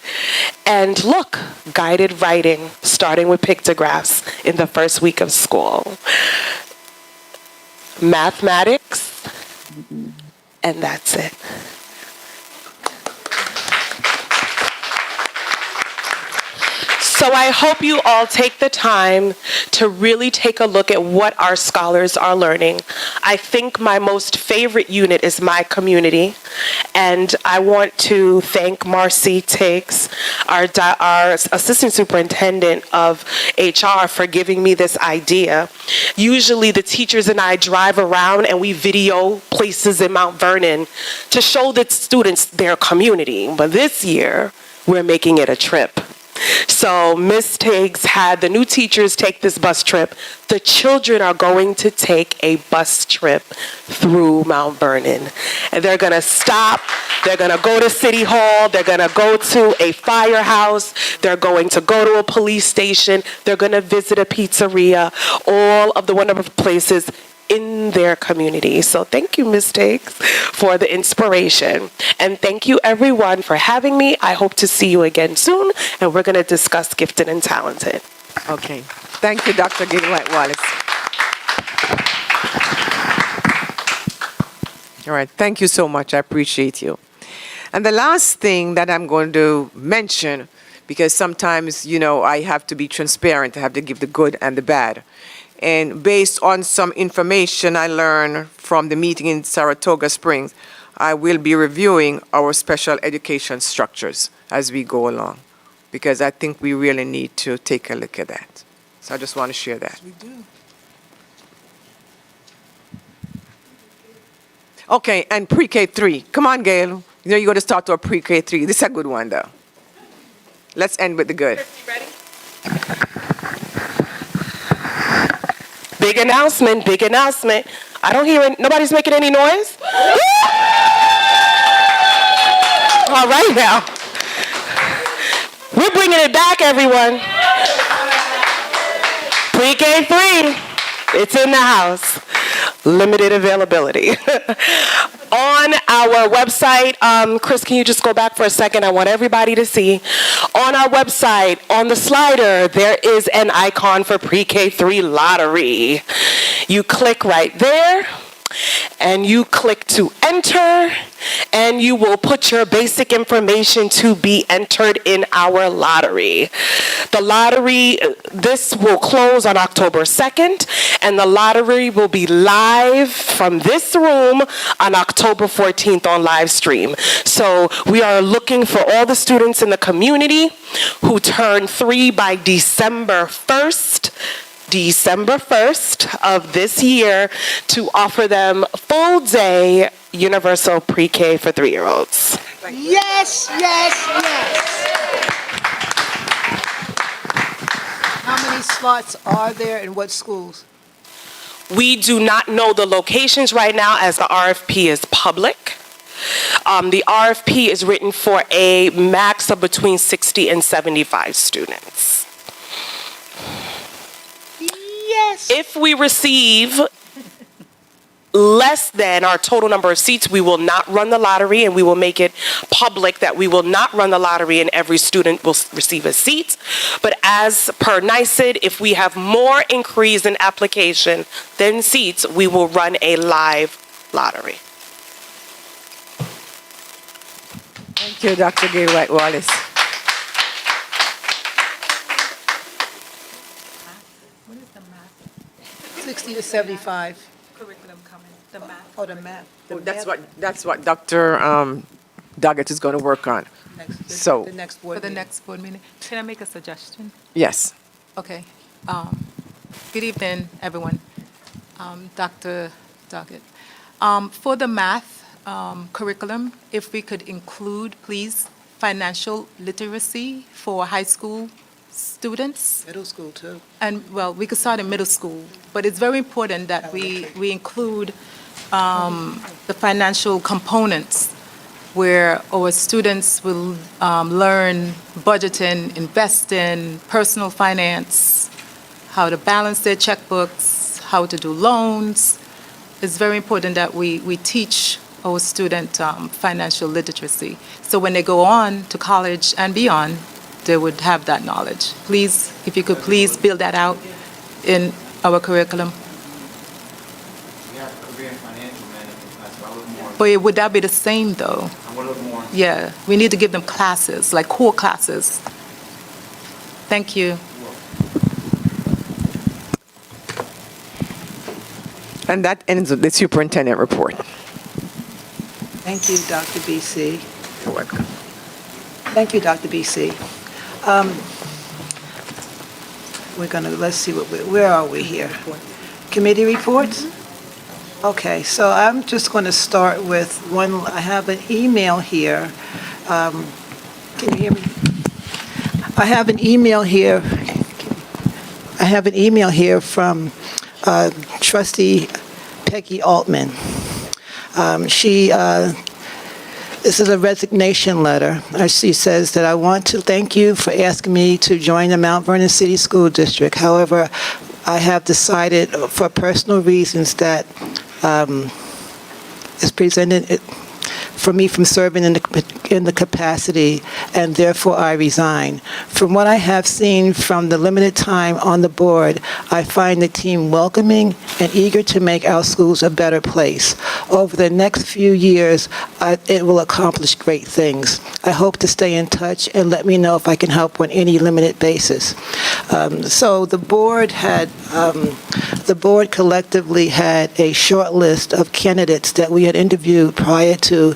And look, guided writing, starting with pictographs in the first week of school. Mathematics, and that's it. So I hope you all take the time to really take a look at what our scholars are learning. I think my most favorite unit is My Community, and I want to thank Marcy Tiggs, our Assistant Superintendent of HR, for giving me this idea. Usually the teachers and I drive around and we video places in Mount Vernon to show the students their community, but this year we're making it a trip. So Ms. Tiggs had the new teachers take this bus trip. The children are going to take a bus trip through Mount Vernon. And they're going to stop. They're going to go to City Hall. They're going to go to a firehouse. They're going to go to a police station. They're going to visit a pizzeria. All of the wonderful places in their community. So thank you, Ms. Tiggs, for the inspiration. And thank you, everyone, for having me. I hope to see you again soon, and we're going to discuss Gifted and Talented.
Okay. Thank you, Dr. Gillian Wallace. All right. Thank you so much. I appreciate you. And the last thing that I'm going to mention, because sometimes, I have to be transparent, I have to give the good and the bad, And based on some information I learned from the meeting in Saratoga Springs, I will be reviewing our special education structures as we go along, because I think we really need to take a look at that. So I just want to share that.
We do.
Okay, and pre-K 3. Come on, Gail. You know you're going to start to a pre-K 3. This is a good one, though. Let's end with the good.
Big announcement, big announcement. I don't hear it. Nobody's making any noise? All right now. We're bringing it back, everyone. Pre-K 3, it's in the house. Limited availability. On our website, Chris, can you just go back for a second? I want everybody to see. On our website, on the slider, there is an icon for Pre-K 3 lottery. You click right there, and you click to enter, and you will put your basic information to be entered in our lottery. The lottery, this will close on October 2nd, and the lottery will be live from this room on October 14th on live stream. So we are looking for all the students in the community who turn 3 by December 1st of this year to offer them full day universal pre-K for 3-year-olds.
Yes, yes, yes. How many slots are there in what schools?
We do not know the locations right now as the RFP is public. The RFP is written for a max of between 60 and 75 students.
Yes.
If we receive less than our total number of seats, we will not run the lottery, and we will make it public that we will not run the lottery and every student will receive a seat. But as per NYSED, if we have more increase in application than seats, we will run a live lottery.
Thank you, Dr. Gail White-Wallace.
60 to 75. Curriculum coming, the math. Oh, the math.
That's what Dr. Doggett is going to work on. So,
The next board
For the
meeting.
next board meeting, can I make a suggestion?
yes.
Okay. Good evening, everyone. Dr. Doggett. For the math curriculum, if we could include, please, financial literacy for high school students.
Middle school, too.
And, well, we could start in middle school, but it's very important that we include the financial components where our students will learn budgeting, investing, personal finance, how to balance their checkbooks, how to do loans. It's very important that we teach our student financial literacy. So when they go on to college and beyond, they would have that knowledge. Please, if you could please build that out in our curriculum.
We have career and financial management class, so I look more.
But would that be the same, though?
I want to look more.
Yeah, we need to give them classes, like core classes. Thank you.
And that ends with the superintendent report.
Thank you, Dr. BC.
You're welcome.
Thank you, Dr. BC. Let's see, where are we here? Committee reports? Okay, so I'm just going to start with one. I have an email here. Can you hear me? I have an email here. I have an email here from Trustee Peggy Altman. This is a resignation letter. She says that I want to thank you for asking me to join the Mount Vernon City School District. However, I have decided for personal reasons that it's presented for me from serving in the capacity, and therefore I resign. From what I have seen from the limited time on the board, I find the team welcoming and eager to make our schools a better place. over the next few years, it will accomplish great things. I hope to stay in touch and let me know if I can help on any limited basis. So the board collectively had a short list of candidates that we had interviewed prior to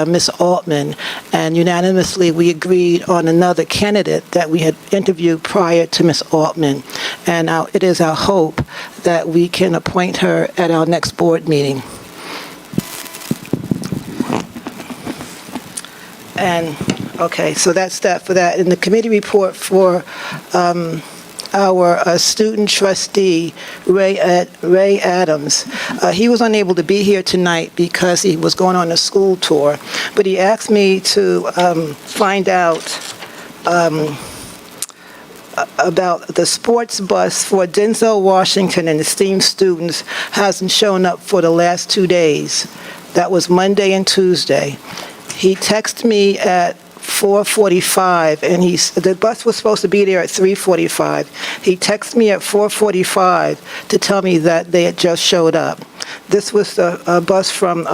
Ms. Altman, and unanimously we agreed on another candidate that we had interviewed prior to Ms. Altman. And it is our hope that we can appoint her at our next board meeting. And, okay, so that's that for that. In the committee report for our student trustee, Ray Adams, he was unable to be here tonight because he was going on a school tour, but he asked me to find out about the sports bus for Denzel Washington and esteemed students hasn't shown up for the last 2 days. That was Monday and Tuesday. He texted me at 4:45, and the bus was supposed to be there at 3:45. He texted me at 4:45 to tell me that they had just showed up. This was a bus from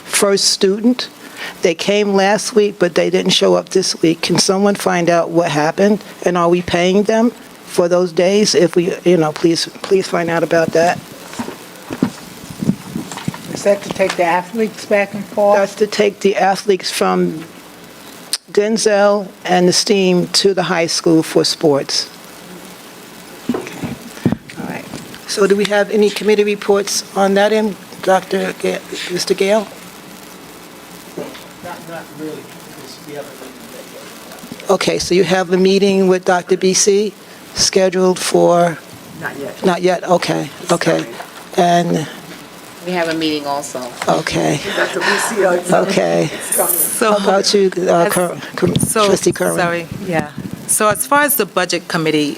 First Student. They came last week, but they didn't show up this week. Can someone find out what happened, and are we paying them for those days? If we, please find out about that.
Is that to take the athletes back and forth?
That's to take the athletes from Denzel and Esteem to the high school for sports. Okay. All right. So do we have any committee reports on that end, Mr. Gale?
Not really, because we haven't been yet.
Okay, so you have a meeting with Dr. BC scheduled for?
Not yet.
Not yet, okay, okay. And,
We have a meeting also.
okay,
Dr. BC.
okay.
So,
How about you, Trustee Curran?
Sorry, yeah. So as far as the Budget Committee,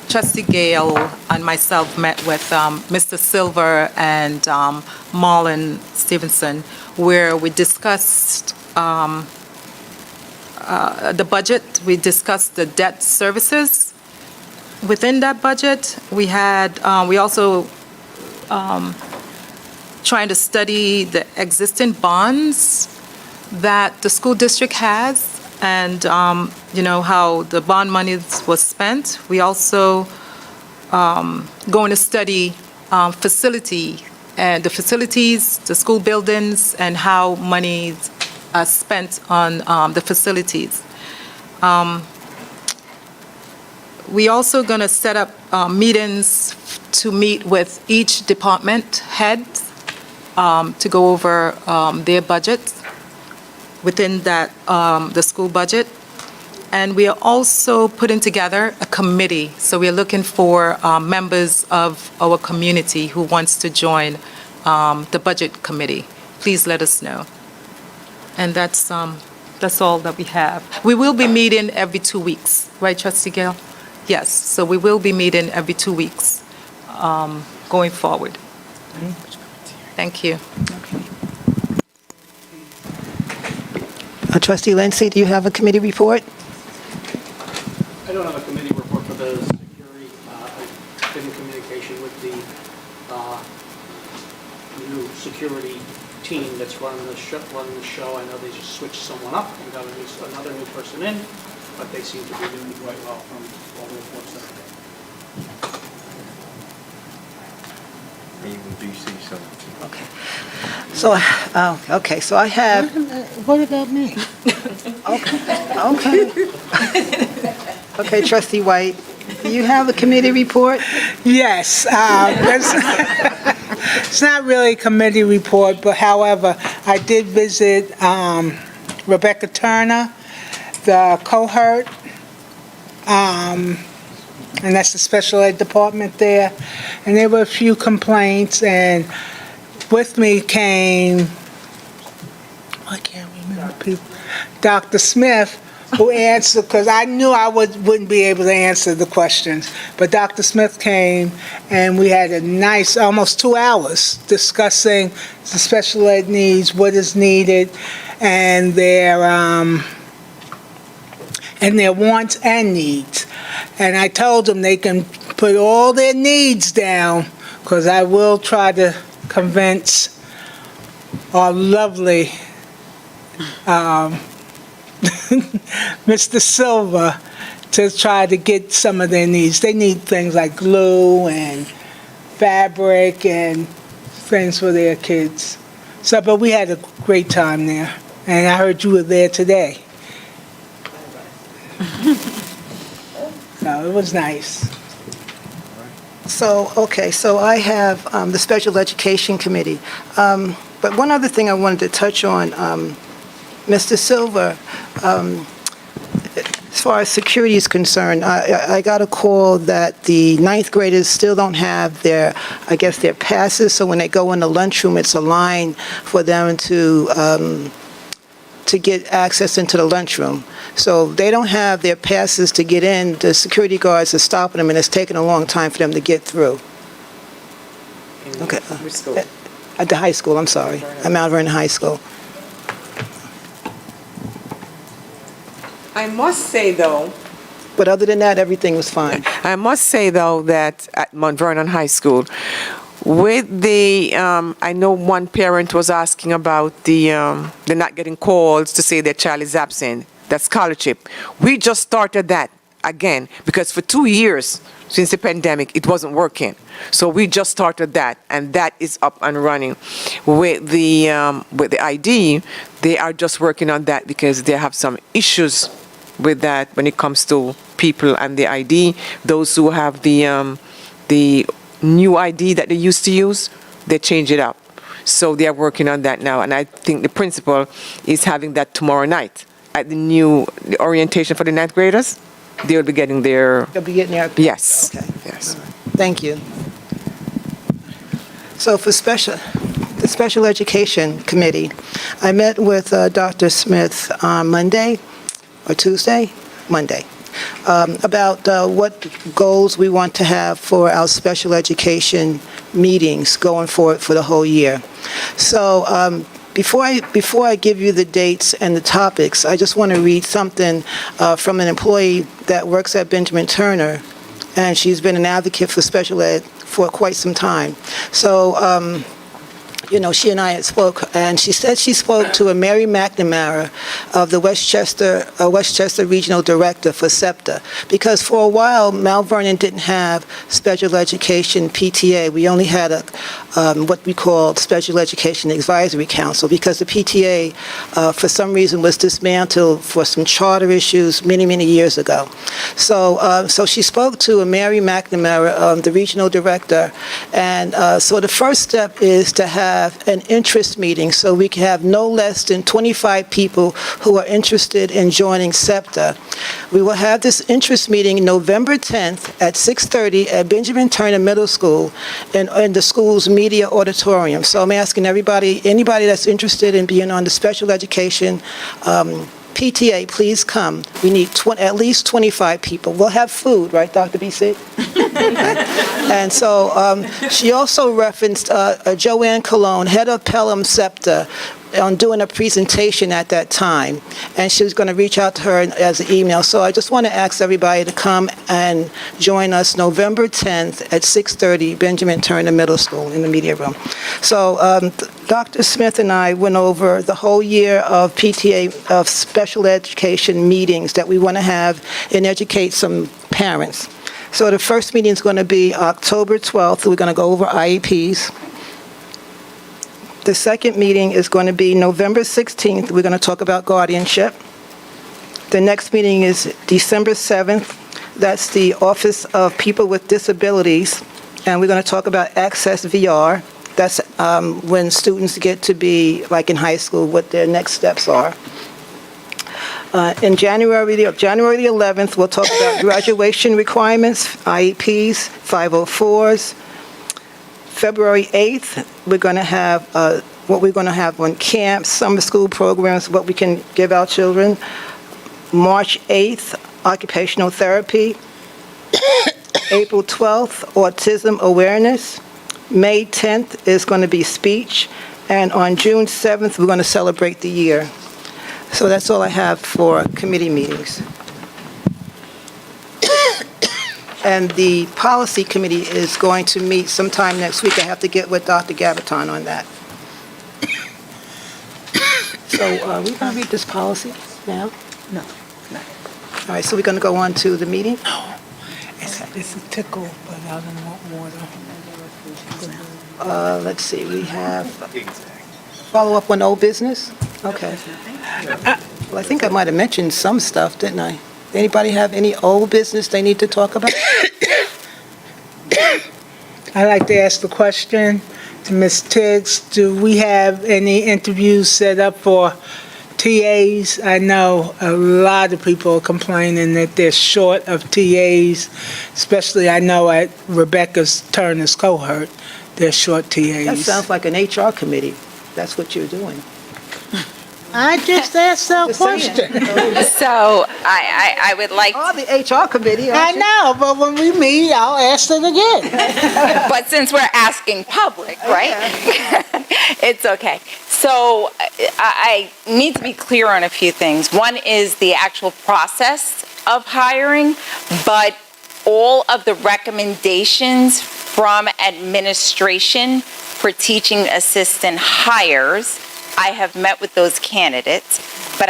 Trustee Gale and myself met with Mr. Silver and Marlon Stevenson, where we discussed the budget. We discussed the debt services within that budget. We also trying to study the existing bonds that the school district has, and how the bond money was spent. We also going to study the facilities, the school buildings, and how money are spent on the facilities. We also going to set up meetings to meet with each department heads to go over their budgets within that the school budget. And we are also putting together a committee. So we are looking for members of our community who wants to join the budget committee. Please let us know. And that's all that we have. We will be meeting every 2 weeks, right, Trustee Gale? Yes. So we will be meeting every 2 weeks going forward. Thank you.
Trustee Lindsay, do you have a committee report?
I don't have a committee report for the security. I've been in communication with the new security team that's running the show. I know they just switched someone up and got another new person in, but they seem to be doing quite well from all the reports that I get.
Even BC, so.
Okay. So I have.
What about me?
Okay. Okay, Trustee White, do you have a committee report?
Yes. It's not really a committee report, but however, I did visit Rebecca Turner, the cohort, and that's the special ed department there. And there were a few complaints, and with me came, I can't remember people, Dr. Smith, who answered, because I knew I wouldn't be able to answer the questions. But Dr. Smith came, and we had a nice, almost 2 hours, discussing the special ed needs, what is needed, and their wants and needs. And I told them they can put all their needs down, because I will try to convince our lovely Mr. Silver to try to get some of their needs. They need things like glue and fabric and things for their kids. So, but we had a great time there, and I heard you were there today. So it was nice.
So, okay, so I have the Special Education Committee. But one other thing I wanted to touch on, Mr. Silver, as far as security is concerned, I got a call that the ninth graders still don't have their, I guess, their passes, so when they go in the lunchroom, it's a line for them to get access into the lunchroom. So they don't have their passes to get in. The security guards are stopping them, and it's taking a long time for them to get through. Okay.
Which school?
At the high school, I'm sorry. At Mount Vernon High School.
I must say, though,
But other than that, everything was fine.
I must say, though, that at Mount Vernon High School, with the, I know one parent was asking about they're not getting calls to say their child is absent, that scholarship. We just started that again, because for 2 years since the pandemic, it wasn't working. So we just started that, and that is up and running. With the ID, they are just working on that because they have some issues with that when it comes to people and the ID. Those who have the new ID that they used to use, they change it up. So they are working on that now, and I think the principal is having that tomorrow night at the orientation for the ninth graders. They'll be getting their...
They'll be getting their...
Yes.
Okay.
Yes.
Thank you. So for the Special Education Committee, I met with Dr. Smith on Monday or Tuesday? Monday. About what goals we want to have for our special education meetings going forward for the whole year. So before I give you the dates and the topics, I just want to read something from an employee that works at Benjamin Turner, and she's been an advocate for special ed for quite some time. So, you know, she and I had spoke, and she said she spoke to a Mary McNamara of the Westchester Regional Director for SEPTA, because for a while, Mount Vernon didn't have special education PTA. We only had what we called Special Education Advisory Council, because the PTA, for some reason, was dismantled for some charter issues many, many years ago. So, so she spoke to a Mary McNamara, the Regional Director, and so the first step is to have an interest meeting, so we can have no less than 25 people who are interested in joining SEPTA. We will have this interest meeting November 10th at 6:30 at Benjamin Turner Middle School in the school's media auditorium. So I'm asking anybody that's interested in being on the special education PTA, please come. We need at least 25 people. We'll have food, right, Dr. BC? And so she also referenced Joanne Colon, head of Pelham SEPTA, on doing a presentation at that time, and she was going to reach out to her as an email. So I just want to ask everybody to come and join us November 10th at 6:30, Benjamin Turner Middle School in the media room. So Dr. Smith and I went over the whole year of PTA, of special education meetings that we want to have and educate some parents. So the first meeting is going to be October 12th. We're going to go over IEPs. The second meeting is going to be November 16th. We're going to talk about guardianship. The next meeting is December 7th. That's the Office of People with Disabilities, and we're going to talk about Access VR. That's when students get to be, like in high school, what their next steps are. In January the 11th, we'll talk about graduation requirements, IEPs, 504s. February 8th, we're going to have what we're going to have on camps, summer school programs, what we can give our children. March 8th, occupational therapy. April 12th, autism awareness. May 10th is going to be speech. And on June 7th, we're going to celebrate the year. So that's all I have for committee meetings. And the policy committee is going to meet sometime next week. I have to get with Dr. Gabaton on that. So we're going to read this policy now?
No.
All right, so we're going to go on to the meeting?
It's a tickle, but I don't want water.
Let's see, we have follow-up on old business? Okay. Well, I think I might have mentioned some stuff, didn't I? Anybody have any old business they need to talk about?
I'd like to ask the question to Ms. Tiggs, do we have any interviews set up for TAs? I know a lot of people are complaining that they're short of TAs, especially I know at Rebecca's Turner's cohort, they're short TAs.
That sounds like an HR committee. That's what you're doing.
I just asked a
Just saying.
question.
So I would like,
Oh, the HR committee,
I
aren't you?
know, but when we meet, I'll ask it again.
but since we're asking public, right? It's okay. So I need to be clear on a few things. One is the actual process of hiring, but all of the recommendations from administration for teaching assistant hires, I have met with those candidates, but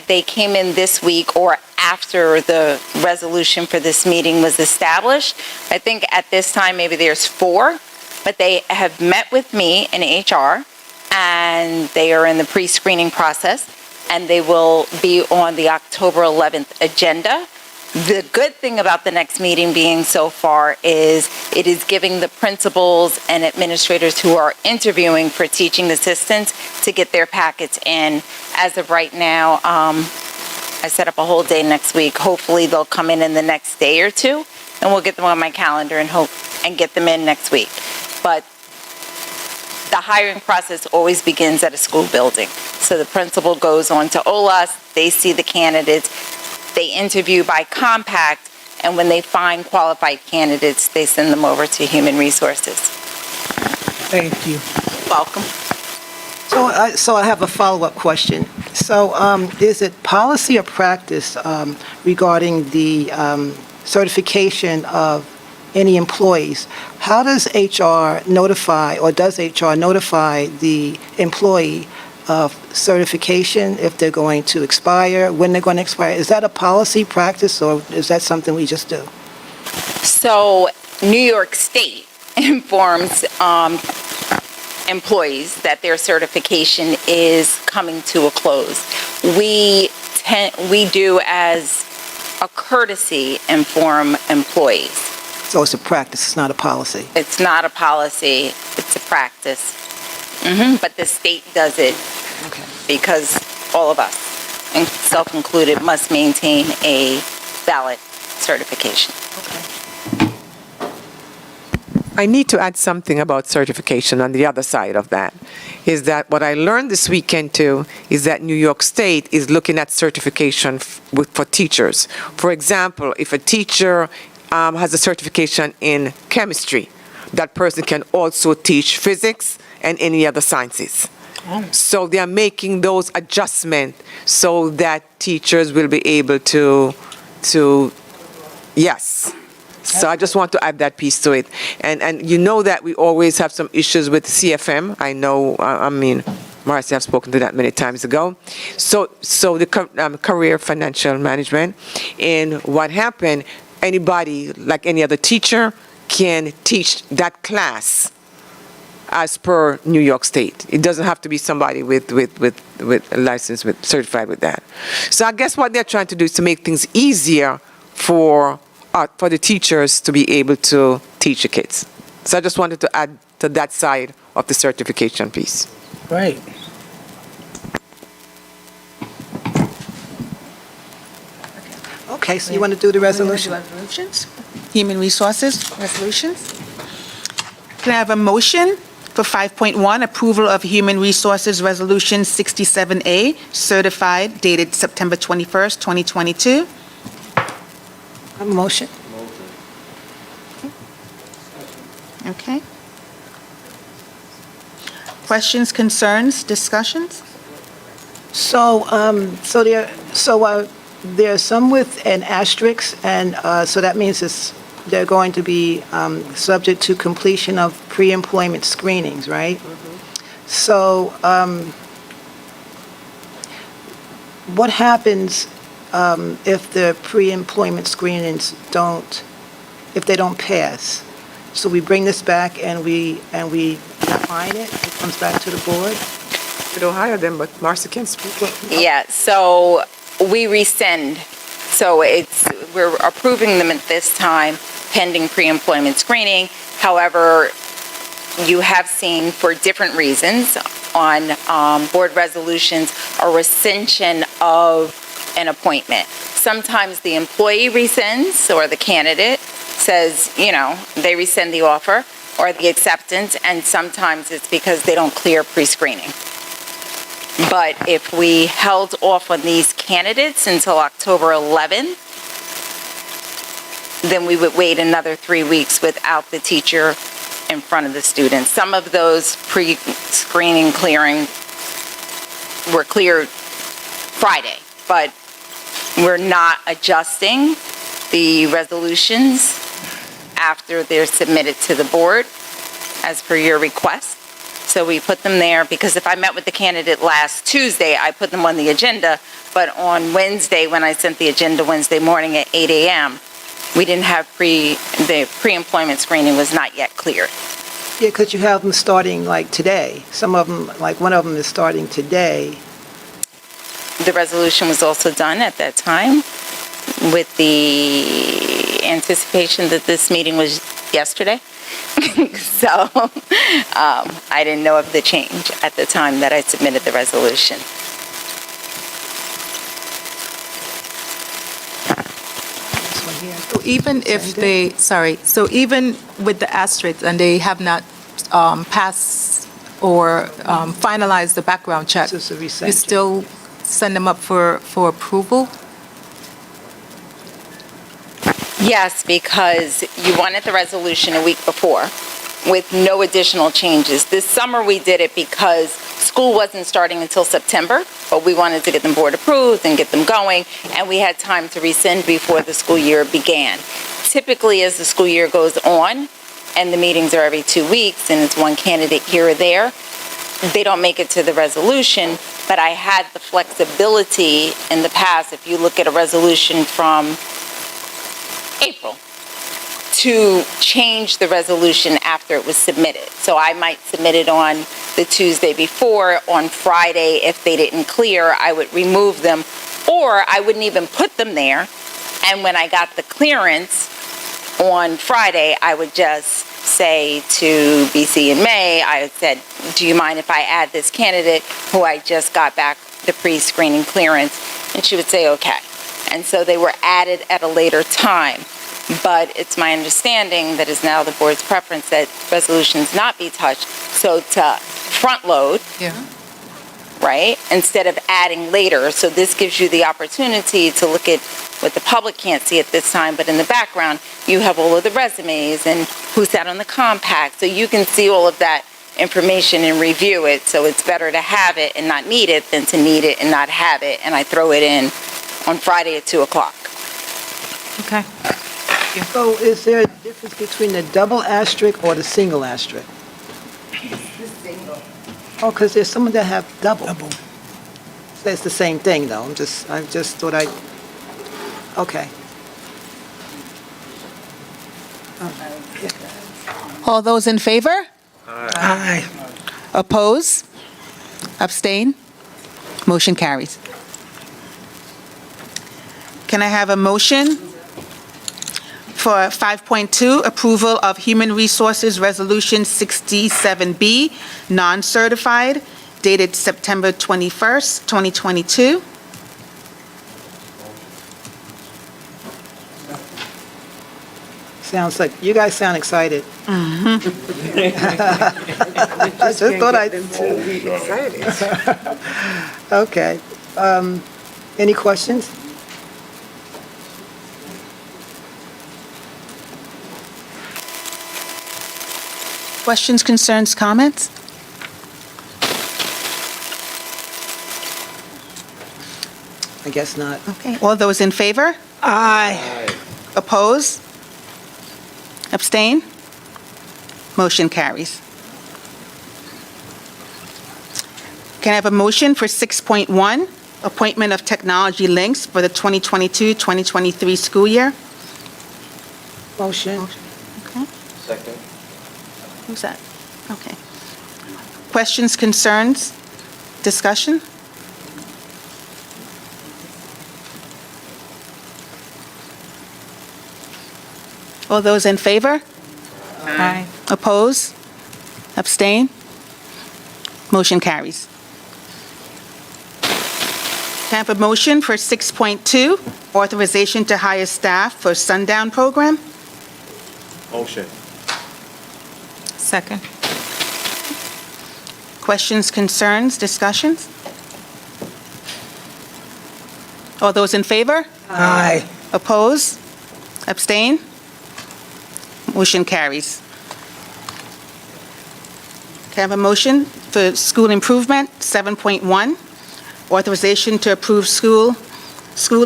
they came in this week or after the resolution for this meeting was established. I think at this time maybe there's 4, but they have met with me in HR and they are in the pre-screening process and they will be on the October 11th agenda. The good thing about the next meeting being so far is it is giving the principals and administrators who are interviewing for teaching assistants to get their packets in. As of right now, I set up a whole day next week. Hopefully they'll come in the next day or 2 and we'll get them on my calendar and get them in next week. But the hiring process always begins at a school building. So the principal goes on to OLAS, they see the candidates, they interview by compact, and when they find qualified candidates, they send them over to Human Resources.
Thank you.
Welcome.
So I have a follow-up question. So is it policy or practice regarding the certification of any employees? How does HR notify, or does HR notify the employee of certification if they're going to expire, when they're going to expire? Is that a policy practice, or is that something we just do?
So New York State informs employees that their certification is coming to a close. We do, as a courtesy, inform employees.
So it's a practice, it's not a policy?
It's not a policy, it's a practice. But the state does it because all of us, and self-included, must maintain a valid certification.
I need to add something about certification on the other side of that, is that what I learned this weekend too is that New York State is looking at certification for teachers. For example, if a teacher has a certification in chemistry, that person can also teach physics and any other sciences. So they are making those adjustments so that teachers will be able to yes. So I just want to add that piece to it. And you know that we always have some issues with CFM. I know, Marcy, I've spoken to that many times ago. So the career financial management, and what happened, anybody, like any other teacher, can teach that class as per New York State. It doesn't have to be somebody with a license, certified with that. So I guess what they're trying to do is to make things easier for the teachers to be able to teach the kids. So I just wanted to add to that side of the certification piece.
Great.
Okay, so you want to do the resolution?
Resolutions? Human Resources resolutions? Can I have a motion for 5.1, approval of Human Resources Resolution 67A, certified, dated September 21st, 2022?
A motion?
Okay. Questions, concerns, discussions?
So there are some with an asterisk, and so that means they're going to be subject to completion of pre-employment screenings, right? So what happens if the pre-employment screenings if they don't pass? So we bring this back and we define it, it comes back to the board?
We don't hire them, but Marcia can speak.
Yeah, so we rescind. So we're approving them at this time pending pre-employment screening. However, you have seen for different reasons on board resolutions a rescission of an appointment. Sometimes the employee rescinds or the candidate says, they rescind the offer or the acceptance, and sometimes it's because they don't clear pre-screening. But if we held off on these candidates until October 11th, then we would wait another 3 weeks without the teacher in front of the students. Some of those pre-screening clearing were cleared Friday, but we're not adjusting the resolutions after they're submitted to the board as per your request. So we put them there because if I met with the candidate last Tuesday, I put them on the agenda, but on Wednesday, when I sent the agenda Wednesday morning at 8 a.m., we didn't have the pre-employment screening was not yet cleared.
Yeah, because you have them starting like today. Some of them, like one of them is starting today.
The resolution was also done at that time with the anticipation that this meeting was yesterday. So I didn't know of the change at the time that I submitted the resolution.
So even if they, so even with the asterisks and they have not passed or finalized the background check,
This is a
you
rescission.
still send them up for approval?
Yes, because you wanted the resolution a week before with no additional changes. This summer we did it because school wasn't starting until September, but we wanted to get them board approved and get them going, and we had time to rescind before the school year began. Typically, as the school year goes on, and the meetings are every 2 weeks, and it's one candidate here or there, they don't make it to the resolution, but I had the flexibility in the past, if you look at a resolution from April, to change the resolution after it was submitted. So I might submit it on the Tuesday before. On Friday, if they didn't clear, I would remove them, or I wouldn't even put them there. And when I got the clearance on Friday, I would just say to BC and May, I said, do you mind if I add this candidate who I just got back the pre-screening clearance? And she would say, okay. And so they were added at a later time. But it's my understanding that is now the board's preference that resolutions not be touched. So to front load, right, instead of adding later. So this gives you the opportunity to look at what the public can't see at this time, but in the background, you have all of the resumes and who sat on the compact. So you can see all of that information and review it. So it's better to have it and not need it than to need it and not have it. And I throw it in on Friday at 2 o'clock.
Okay.
So is there a difference between the double asterisk or the single asterisk? Oh, because there's some that have double. So it's the same thing, though. I just thought okay.
All those in favor?
Aye.
Oppose? Abstain? Motion carries. Can I have a motion for 5.2, approval of Human Resources Resolution 67B, non-certified, dated September 21st, 2022?
Sounds like, you guys sound excited. I just thought Okay. Any questions?
Questions, concerns, comments?
I guess not.
Okay, all those in favor?
Aye.
Oppose? Abstain? Motion carries. Can I have a motion for 6.1, appointment of technology links for the 2022-2023 school year.
Motion.
Okay.
Second.
Who's that? Okay. Questions, concerns, discussion? All those in favor?
Aye.
Oppose? Abstain? Motion carries. Can I have a motion for 6.2, authorization to hire staff for sundown program?
Motion.
Second.
Questions, concerns, discussions? All those in favor?
Aye.
Oppose? Abstain? Motion carries. Can I have a motion for school improvement, 7.1, authorization to approve school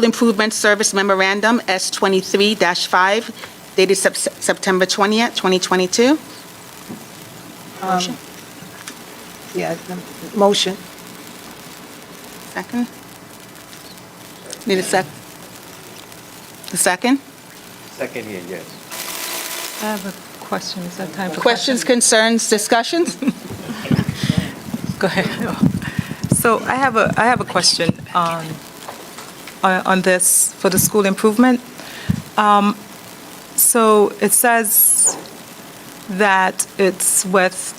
improvement service memorandum S23-5 dated September 20th, 2022? Motion?
Yeah, motion.
Second? Need a sec? A second?
Second here, yes.
I have a question. Is that time for
Questions, concerns, discussions?
Go ahead. So I have a question on this for the school improvement. So it says that it's with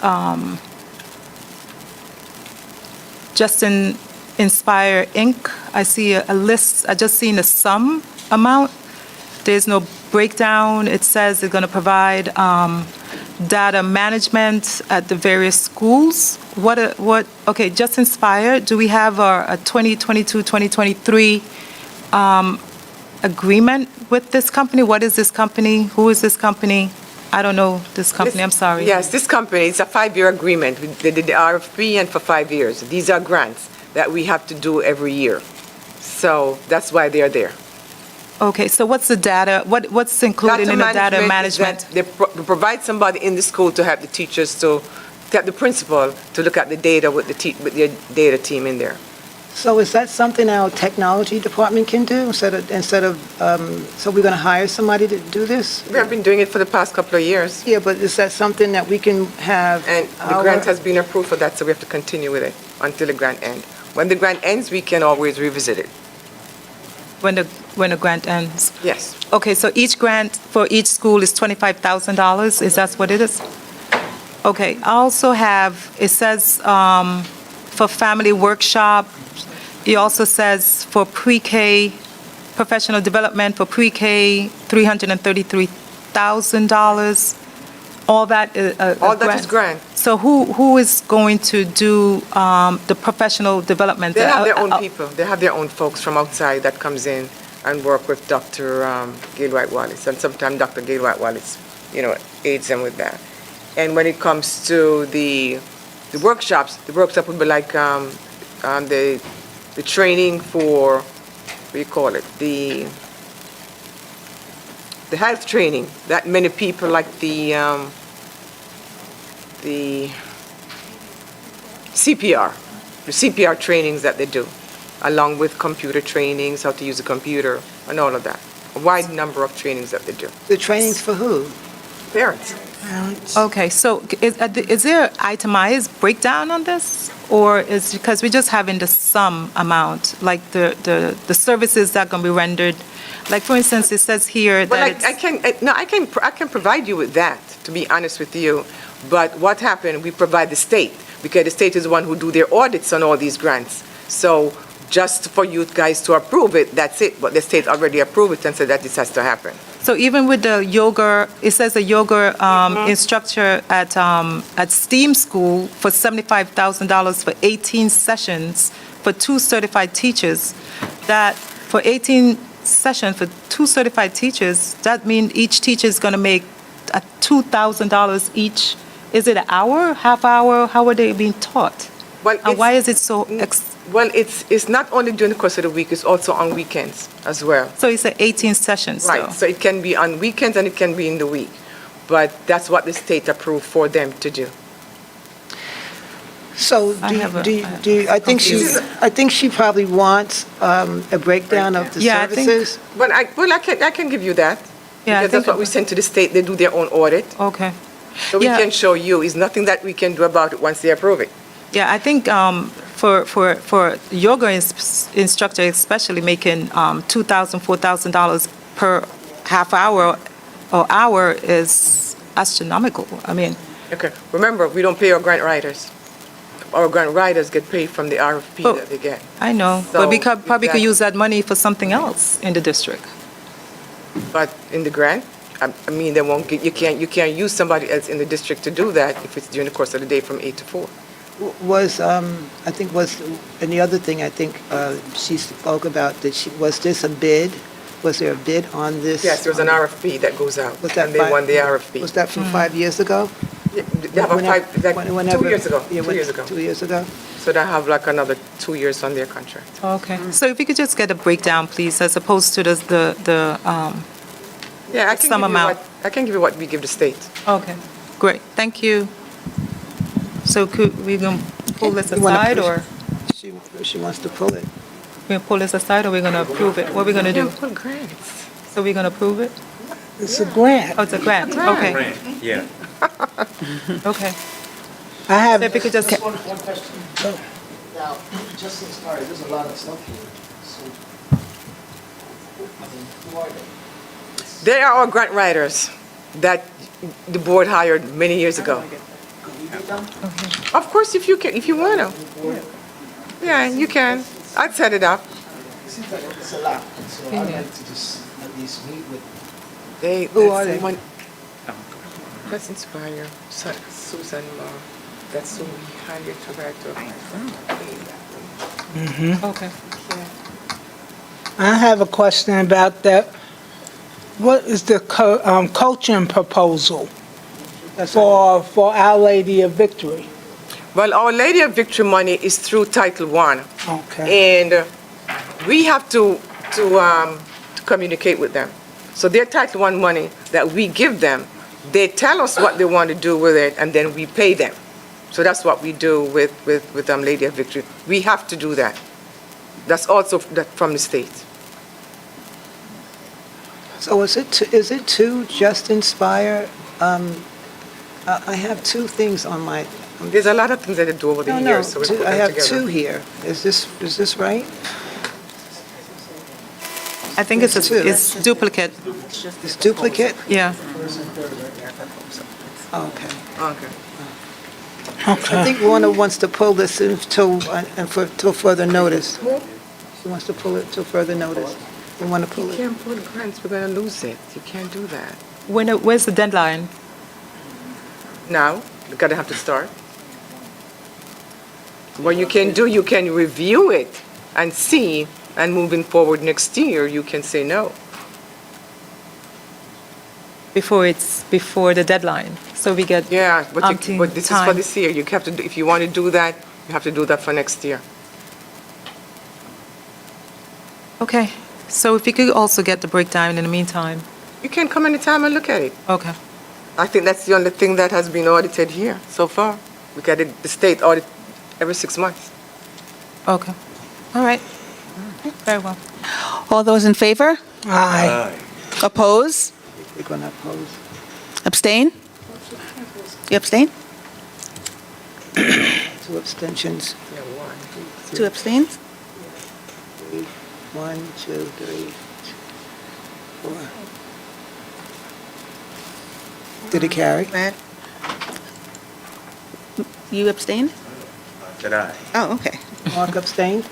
Justin Inspire Inc. I see a list. I just seen a sum amount. There's no breakdown. It says they're going to provide data management at the various schools. Okay, Just Inspire, do we have a 2022-2023 agreement with this company? What is this company? Who is this company? I don't know this company, I'm sorry.
Yes, this company, it's a 5-year agreement. They did the RFP and for 5 years. These are grants that we have to do every year. So that's why they are there.
Okay, so what's the data, what's included in the data management?
Is that they provide somebody in the school to help the teachers to help the principal to look at the data with the data team in there.
So is that something our technology department can do instead of, so we're going to hire somebody to do this?
We have been doing it for the past couple of years.
Yeah, but is that something that we can have?
And the grant has been approved for that, so we have to continue with it until the grant ends. When the grant ends, we can always revisit it.
When the grant ends?
Yes.
Okay, so each grant for each school is $25,000, is that what it is? Okay, I also have, it says for family workshop, it also says for pre-K, professional development for pre-K, $333,000. All that is
All that is grant.
So who is going to do the professional development?
They have their own people. They have their own folks from outside that comes in and work with Dr. Gail White-Wallace. And sometimes Dr. Gail White-Wallace, aids them with that. And when it comes to the workshops, the workshop would be like the training for, what do you call it, the health training that many people like the CPR trainings that they do, along with computer trainings, how to use a computer, and all of that. A wide number of trainings that they do.
The trainings for who?
Parents.
Okay, so is there an itemized breakdown on this? Or is, because we're just having the sum amount, like the services that are going to be rendered? Like, for instance, it says here that
Well, I can provide you with that, to be honest with you. But what happened, we provide the state, because the state is the one who do their audits on all these grants. So just for you guys to approve it, that's it. But the state already approved it and said that this has to happen.
So even with the yoga, it says a yoga instructor at STEAM school for $75,000 for 18 sessions for 2 certified teachers. That for 18 sessions for 2 certified teachers, that means each teacher is going to make $2,000 each. Is it an hour, half hour? How are they being taught?
Well,
and why is it so?
Well, it's not only during the course of the week, it's also on weekends as well.
So it's 18 sessions,
right?
Though.
So it can be on weekends and it can be in the week, but that's what the state approved for them to do.
So
I have a-
I think she probably wants a breakdown of the
Yeah, I think-
services.
But I can give you that.
Yeah, I
Because that's
think-
what we send to the state, they do their own audit.
Okay.
So we
Yeah.
can show you, it's nothing that we can do about it once they approve it.
Yeah, I think for yoga instructor, especially making $2,000, $4,000 per half hour or hour is astronomical. I mean,
Okay, remember, we don't pay our grant writers. Our grant writers get paid from the RFP
Oh.
that they get.
I know,
So,
but we probably could
exactly.
use that money for something else in the district.
But in the grant, I mean, they won't get, you can't use somebody else in the district to do that if it's during the course of the day from 8 to 4.
And the other thing I think she spoke about, was this a bid? Was there a bid on this?
Yes, there was an RFP that goes out,
Was that
and they won the RFP.
Was that from 5 years ago?
They have a like,
Whenever-
2 years ago,
Yeah,
2 years ago.
2 years ago?
So they have like another 2 years on their contract.
Okay. So if you could just get a breakdown, please, as opposed to
Yeah, I can
Some
give you
amount.
I can give you what we give the state.
okay, great, thank you. So we gonna pull this
You wanna
aside,
push-
or
She wants to pull it.
we gonna pull this aside, or we gonna approve it? What we gonna do?
Put grants.
So we gonna approve it?
It's a grant.
Oh, it's a grant, okay,
Yeah.
I
okay. So
have,
if you could just,
One question. Now, just inspired, there's a lot of stuff here. So, I mean, who are they?
They are our grant writers that the board hired many years ago.
Could we be done?
Of course, if you can, if you want to. Yeah, you can. I'd set it up.
It seems like it's a lot, and so I'd like to just at least meet with
Who
are they?
Let's inspire Susan Law. That's who we hired to write
okay.
I have a question about that. What is the coaching proposal for Our Lady of Victory?
Well, Our Lady of Victory money is through Title I.
Okay.
And we have to communicate with them. So their Title I money that we give them, they tell us what they want to do with it, and then we pay them. So that's what we do with Lady of Victory. We have to do that. That's also from the state.
So is it to just inspire? I have two things on my.
There's a lot of things that they do over the years, so we put them
I have
together.
two here. Is this right?
I think it's
Two.
it's duplicate,
It's duplicate?
yeah.
Okay.
Okay.
I think Warner wants to pull this until further notice. She wants to pull it till further notice. You want to pull
You
it?
can't put grants, we're going to lose it. You can't do that.
Where's the deadline?
Now, you gotta have to start. What you can do, you can review it and see, and moving forward next year, you can say no.
Before the deadline, so we get
Yeah, but
umpteen
this is for
time.
this year. You have to, if you want to do that, you have to do that for next year.
Okay, so if you could also get the breakdown in the meantime.
You can come anytime and look at it.
Okay,
I think that's the only thing that has been audited here so far. We get it, the state audit every 6 months.
okay, all right, very well.
All those in favor?
Aye.
Oppose?
You're going to oppose?
Abstain? You abstain?
Two abstentions.
Yeah, 1, 2, 3.
2 abstains?
1, 2, 3, 4. Did it carry?
Brad? You abstained?
Said aye.
Oh, okay.
Mark abstained?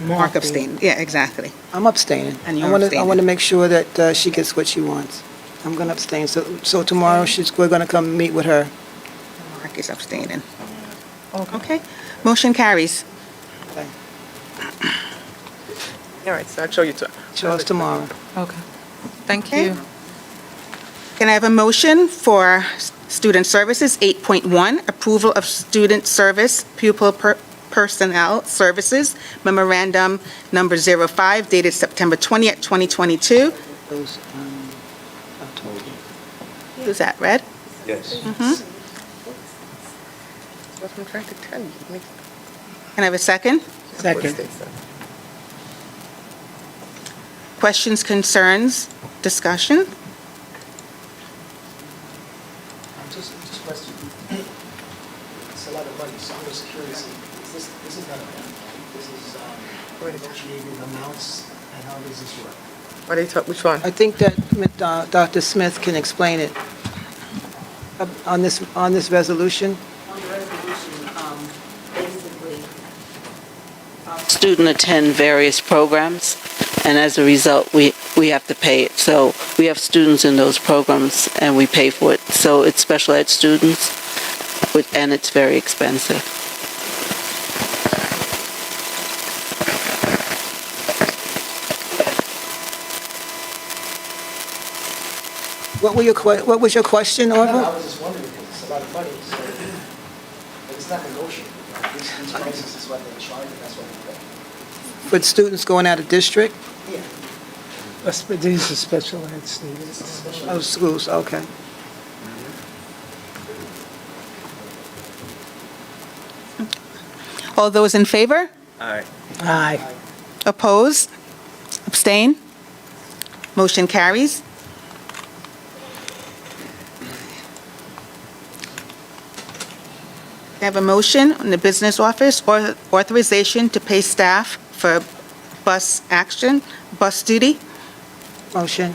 Mark abstained, yeah, exactly.
I'm abstaining.
And you're
I want to
abstaining.
make sure that she gets what she wants. I'm going to abstain. So tomorrow we're going to come meet with her.
Mark is abstaining. Okay, motion carries.
All right, so I'll show you.
Show us tomorrow.
Okay, thank
Okay.
you.
Can I have a motion for Student Services 8.1, approval of student service pupil personnel services memorandum number 05 dated September 20th, 2022.
Those, I told you.
Who's that, Red?
Yes.
what I'm trying to tell you.
Can I have a second?
Second.
Questions, concerns, discussion?
Just question. It's a lot of money, so I'm just curious, this is not a bad money. This is negotiated amounts, and how does this work?
What are you talking, which one?
I think that Dr. Smith can explain it on this resolution.
On the resolution, basically, students attend various programs, and as a result, we have to pay it. So we have students in those programs, and we pay for it. So it's special ed students, and it's very expensive.
What was your question,
I
Orville?
was just wondering, because it's a lot of money, so, but it's not negotiable. Right? These prices is what they charge, and that's what we pay.
For students going out of district?
Yeah.
These are special ed students.
Oh, schools, okay.
All those in favor?
Aye.
Aye.
Oppose? Abstain? Motion carries. I have a motion on the business office or authorization to pay staff for bus duty.
Motion.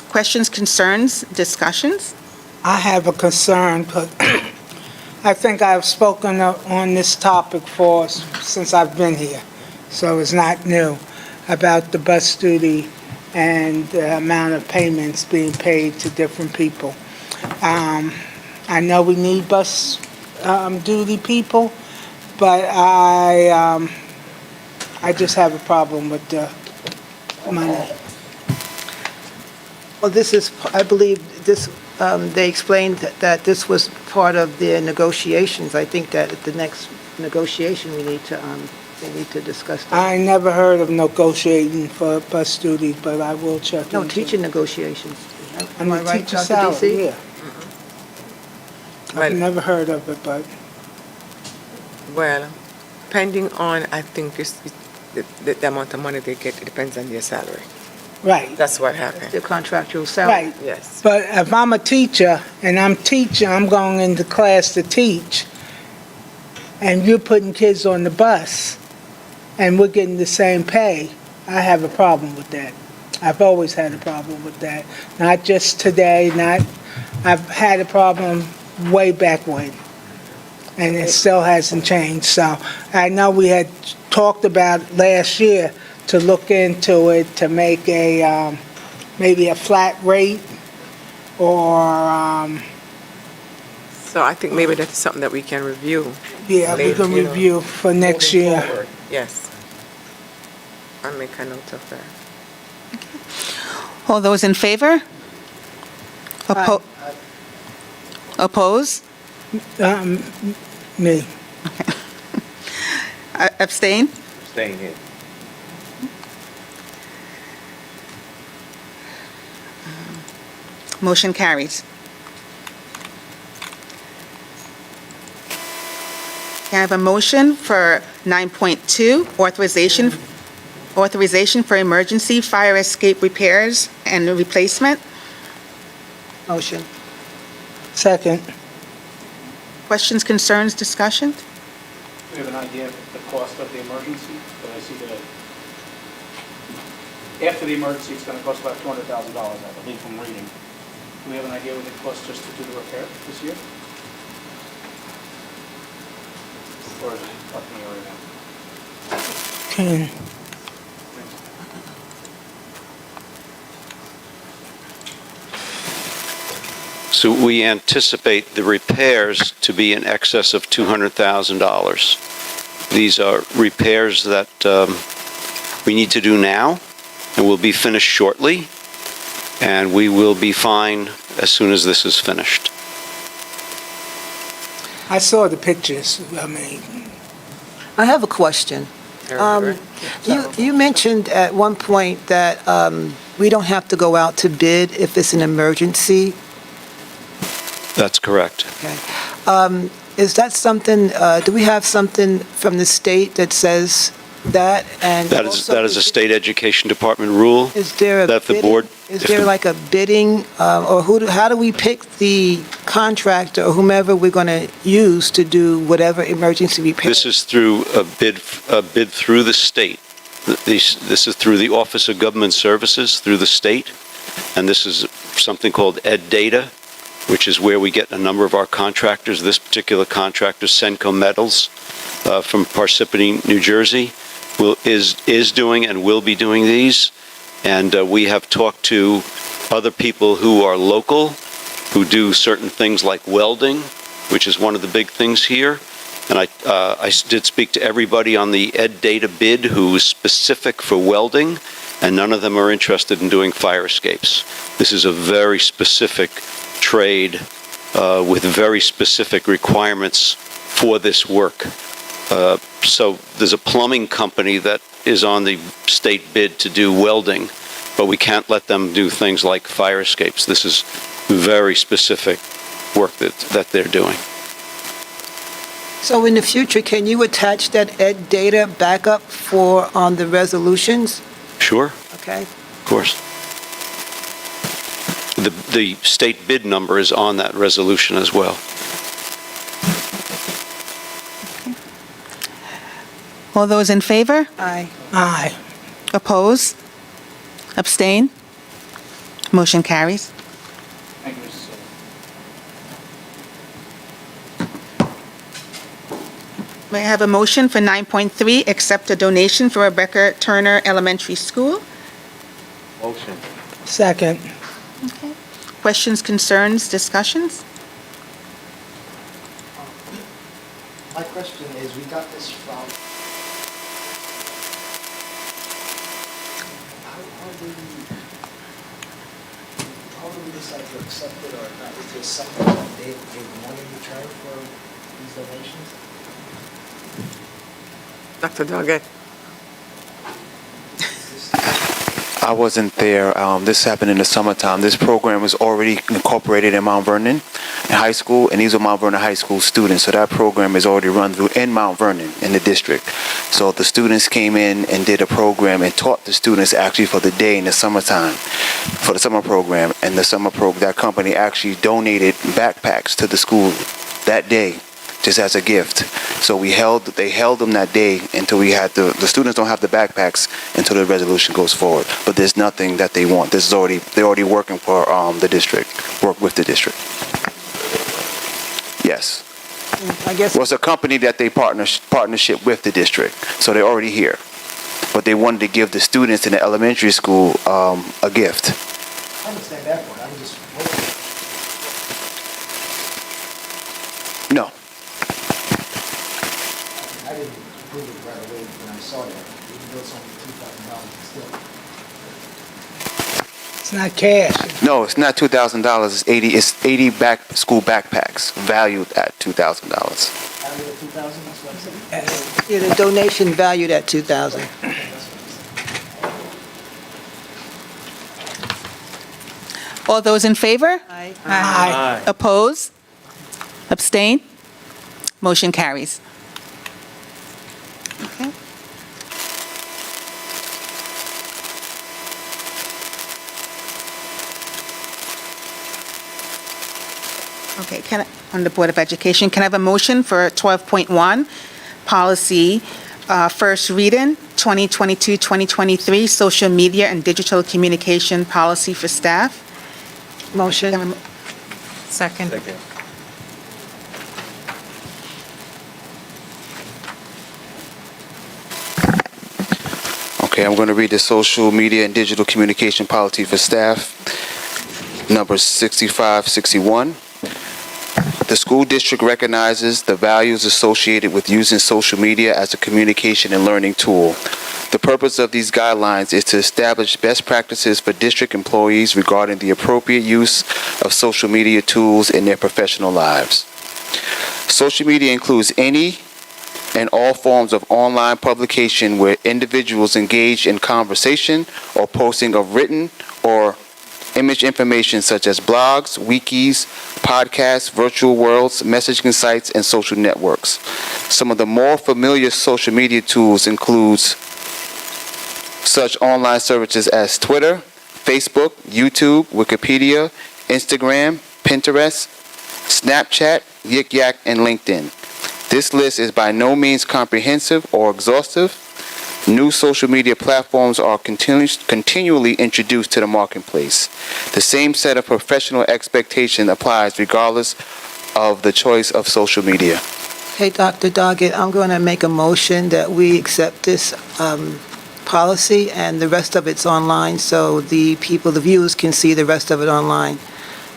Questions, concerns, discussions?
I have a concern, but I think I've spoken on this topic since I've been here, so it's not new, about the bus duty and the amount of payments being paid to different people. I know we need bus duty people, but I just have a problem with the money.
Well, this is, I believe, they explained that this was part of their negotiations. I think that at the next negotiation, they need to discuss that.
I never heard of negotiating for bus duty, but I will check
No,
into
teaching negotiations.
And
Am I
the
right,
teacher
Dr.
salary,
DC?
yeah. I've never heard of it, but
Well, depending on, I think, the amount of money they get, it depends on their salary.
right.
That's what happened.
Their contractual salary.
Right.
Yes.
But if I'm a teacher and I'm going into class to teach, and you're putting kids on the bus, and we're getting the same pay, I have a problem with that. I've always had a problem with that. Not just today, I've had a problem way back when. And it still hasn't changed. So I know we had talked about last year to look into it, to make maybe a flat rate or,
So I think maybe that's something that we can review.
yeah, we
later,
can
you know,
review for next
moving
year.
forward. Yes. I'll make a note of that.
All those in favor? Oppose?
Me.
Abstain?
Staying here.
Motion carries. Can I have a motion for 9.2, authorization for emergency fire escape repairs and replacement?
Motion.
Second.
Questions, concerns, discussion?
We have an idea of the cost of the emergency, but I see that after the emergency, it's going to cost about $200,000, I believe, from reading. Do we have an idea what it costs just to do the repair this year? Or is it up in the air right now?
So we anticipate the repairs to be in excess of $200,000. These are repairs that we need to do now, and will be finished shortly, and we will be fine as soon as this is finished.
I saw the pictures,
I have a question. You mentioned at one point that we don't have to go out to bid if it's an emergency.
That's correct.
Is that something, do we have something from the state that says that? And
That is a state education department rule
Is there a
that the
bidding-
board.
Is there like a bidding, or how do we pick the contractor or whomever we're going to use to do whatever emergency repair?
This is through a bid through the state. This is through the Office of Government Services, through the state, and this is something called Ed Data, which is where we get a number of our contractors. This particular contractor, Senco Metals, from Parsippany, New Jersey, is doing and will be doing these. And we have talked to other people who are local, who do certain things like welding, which is one of the big things here. And I did speak to everybody on the Ed Data bid who is specific for welding, and none of them are interested in doing fire escapes. This is a very specific trade with very specific requirements for this work. So there's a plumbing company that is on the state bid to do welding, but we can't let them do things like fire escapes. This is very specific work that they're doing.
So in the future, can you attach that Ed Data backup on the resolutions?
Sure,
Okay.
of course. The state bid number is on that resolution as well.
All those in favor?
Aye.
Aye.
Oppose? Abstain? Motion carries.
Thank you, Mrs. Silva.
May I have a motion for 9.3, accept a donation for Rebecca Turner Elementary School?
Motion.
Second.
Questions, concerns, discussions?
My question is, we got this from, how do we decide to accept it or not? Is there something that they want in return for these donations?
Dr. Doggett?
I wasn't there. This happened in the summertime. This program was already incorporated in Mount Vernon High School, and these are Mount Vernon High School students. So that program is already run through in Mount Vernon in the district. So the students came in and did a program and taught the students actually for the day in the summertime, for the summer program. And that company actually donated backpacks to the school that day, just as a gift. So they held them that day until we had the students don't have the backpacks until the resolution goes forward. But there's nothing that they want. They're already working for the district, work with the district. Yes.
I guess.
Well, it's a company that they partnership with the district. So they're already here. But they wanted to give the students in the elementary school a gift.
I understand that one, I'm just wondering.
No.
I didn't prove it right away when I saw that, even though it's only $2,000, still.
It's not cash.
No, it's not $2,000. It's 80 school backpacks valued at $2,000.
Valued at $2,000, that's what I'm saying? Yeah, the donation valued at $2,000.
All those in favor?
Aye.
Aye.
Oppose? Abstain? Motion carries. Okay. Okay, on the Board of Education, can I have a motion for 12.1, policy, first reading, 2022-2023, social media and digital communication policy for staff?
Motion.
Second.
Okay, I'm going to read the social media and digital communication policy for staff, number 6561. The school district recognizes the values associated with using social media as a communication and learning tool. The purpose of these guidelines is to establish best practices for district employees regarding the appropriate use of social media tools in their professional lives. Social media includes any and all forms of online publication where individuals engage in conversation or posting of written or image information such as blogs, wikis, podcasts, virtual worlds, messaging sites, and social networks. Some of the more familiar social media tools includes such online services as Twitter, Facebook, YouTube, Wikipedia, Instagram, Pinterest, Snapchat, Yik Yak, and LinkedIn. This list is by no means comprehensive or exhaustive. New social media platforms are continually introduced to the marketplace. The same set of professional expectation applies regardless of the choice of social media.
Hey, Dr. Doggett, I'm going to make a motion that we accept this policy, and the rest of it's online, so the viewers can see the rest of it online.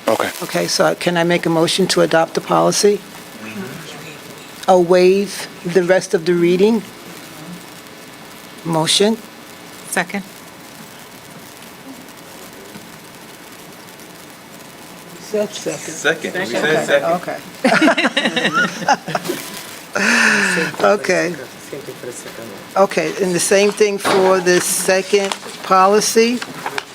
Okay.
Okay, so can I make a motion to adopt the policy? Or waive the rest of the reading? Motion?
Second.
Said second.
Second. We said
Okay,
second.
okay. Okay, and the same thing for the second policy,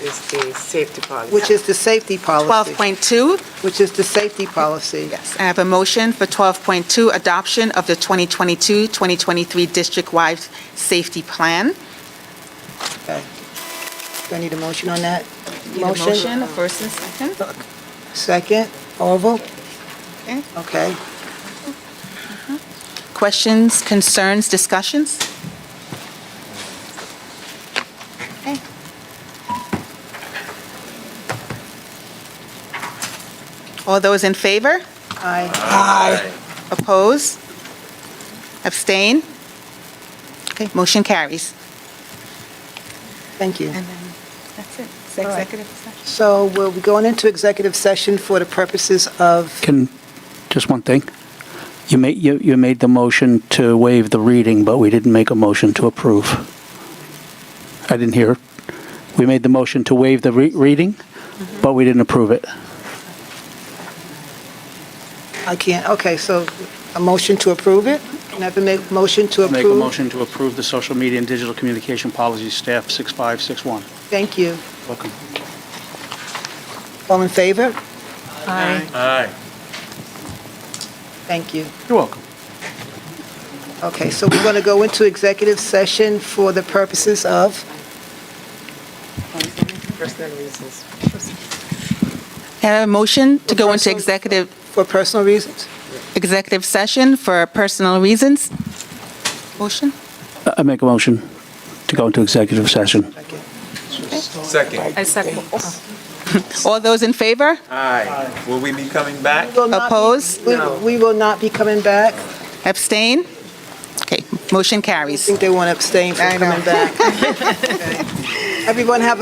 It's the safety policy.
which is the safety policy.
12.2.
Which is the safety policy.
Yes, I have a motion for 12.2, adoption of the 2022-2023 district-wide safety plan.
Okay. Do I need a motion on that?
Need a motion, a first and second.
Second, Orville?
Okay.
Okay.
Questions, concerns, discussions? Okay. All those in favor?
Aye.
Aye. Oppose? Abstain? Okay, motion carries.
Thank you.
And then, that's it. It's
All right.
executive session.
So we'll be going into executive session for the purposes of,
Just one thing. You made the motion to waive the reading, but we didn't make a motion to approve. I didn't hear it. We made the motion to waive the reading, but we didn't approve it.
I can't, okay, so a motion to approve it? Can I have a motion to approve?
Make a motion to approve the social media and digital communication policy, staff 6561.
Thank you.
Welcome.
All in favor?
Aye.
Aye.
Thank you.
You're welcome.
Okay, so we're going to go into executive session for the purposes of?
Personal reasons.
I have a motion to go into
Personal- For personal reasons?
executive session for personal reasons. Motion?
I make a motion to go into executive session.
Second.
I second.
All those in favor?
Aye. Will we be coming back?
Will not be-
Oppose?
We will not be coming back.
Abstain? Okay, motion
I
carries.
think they want to abstain from coming back. Everyone have a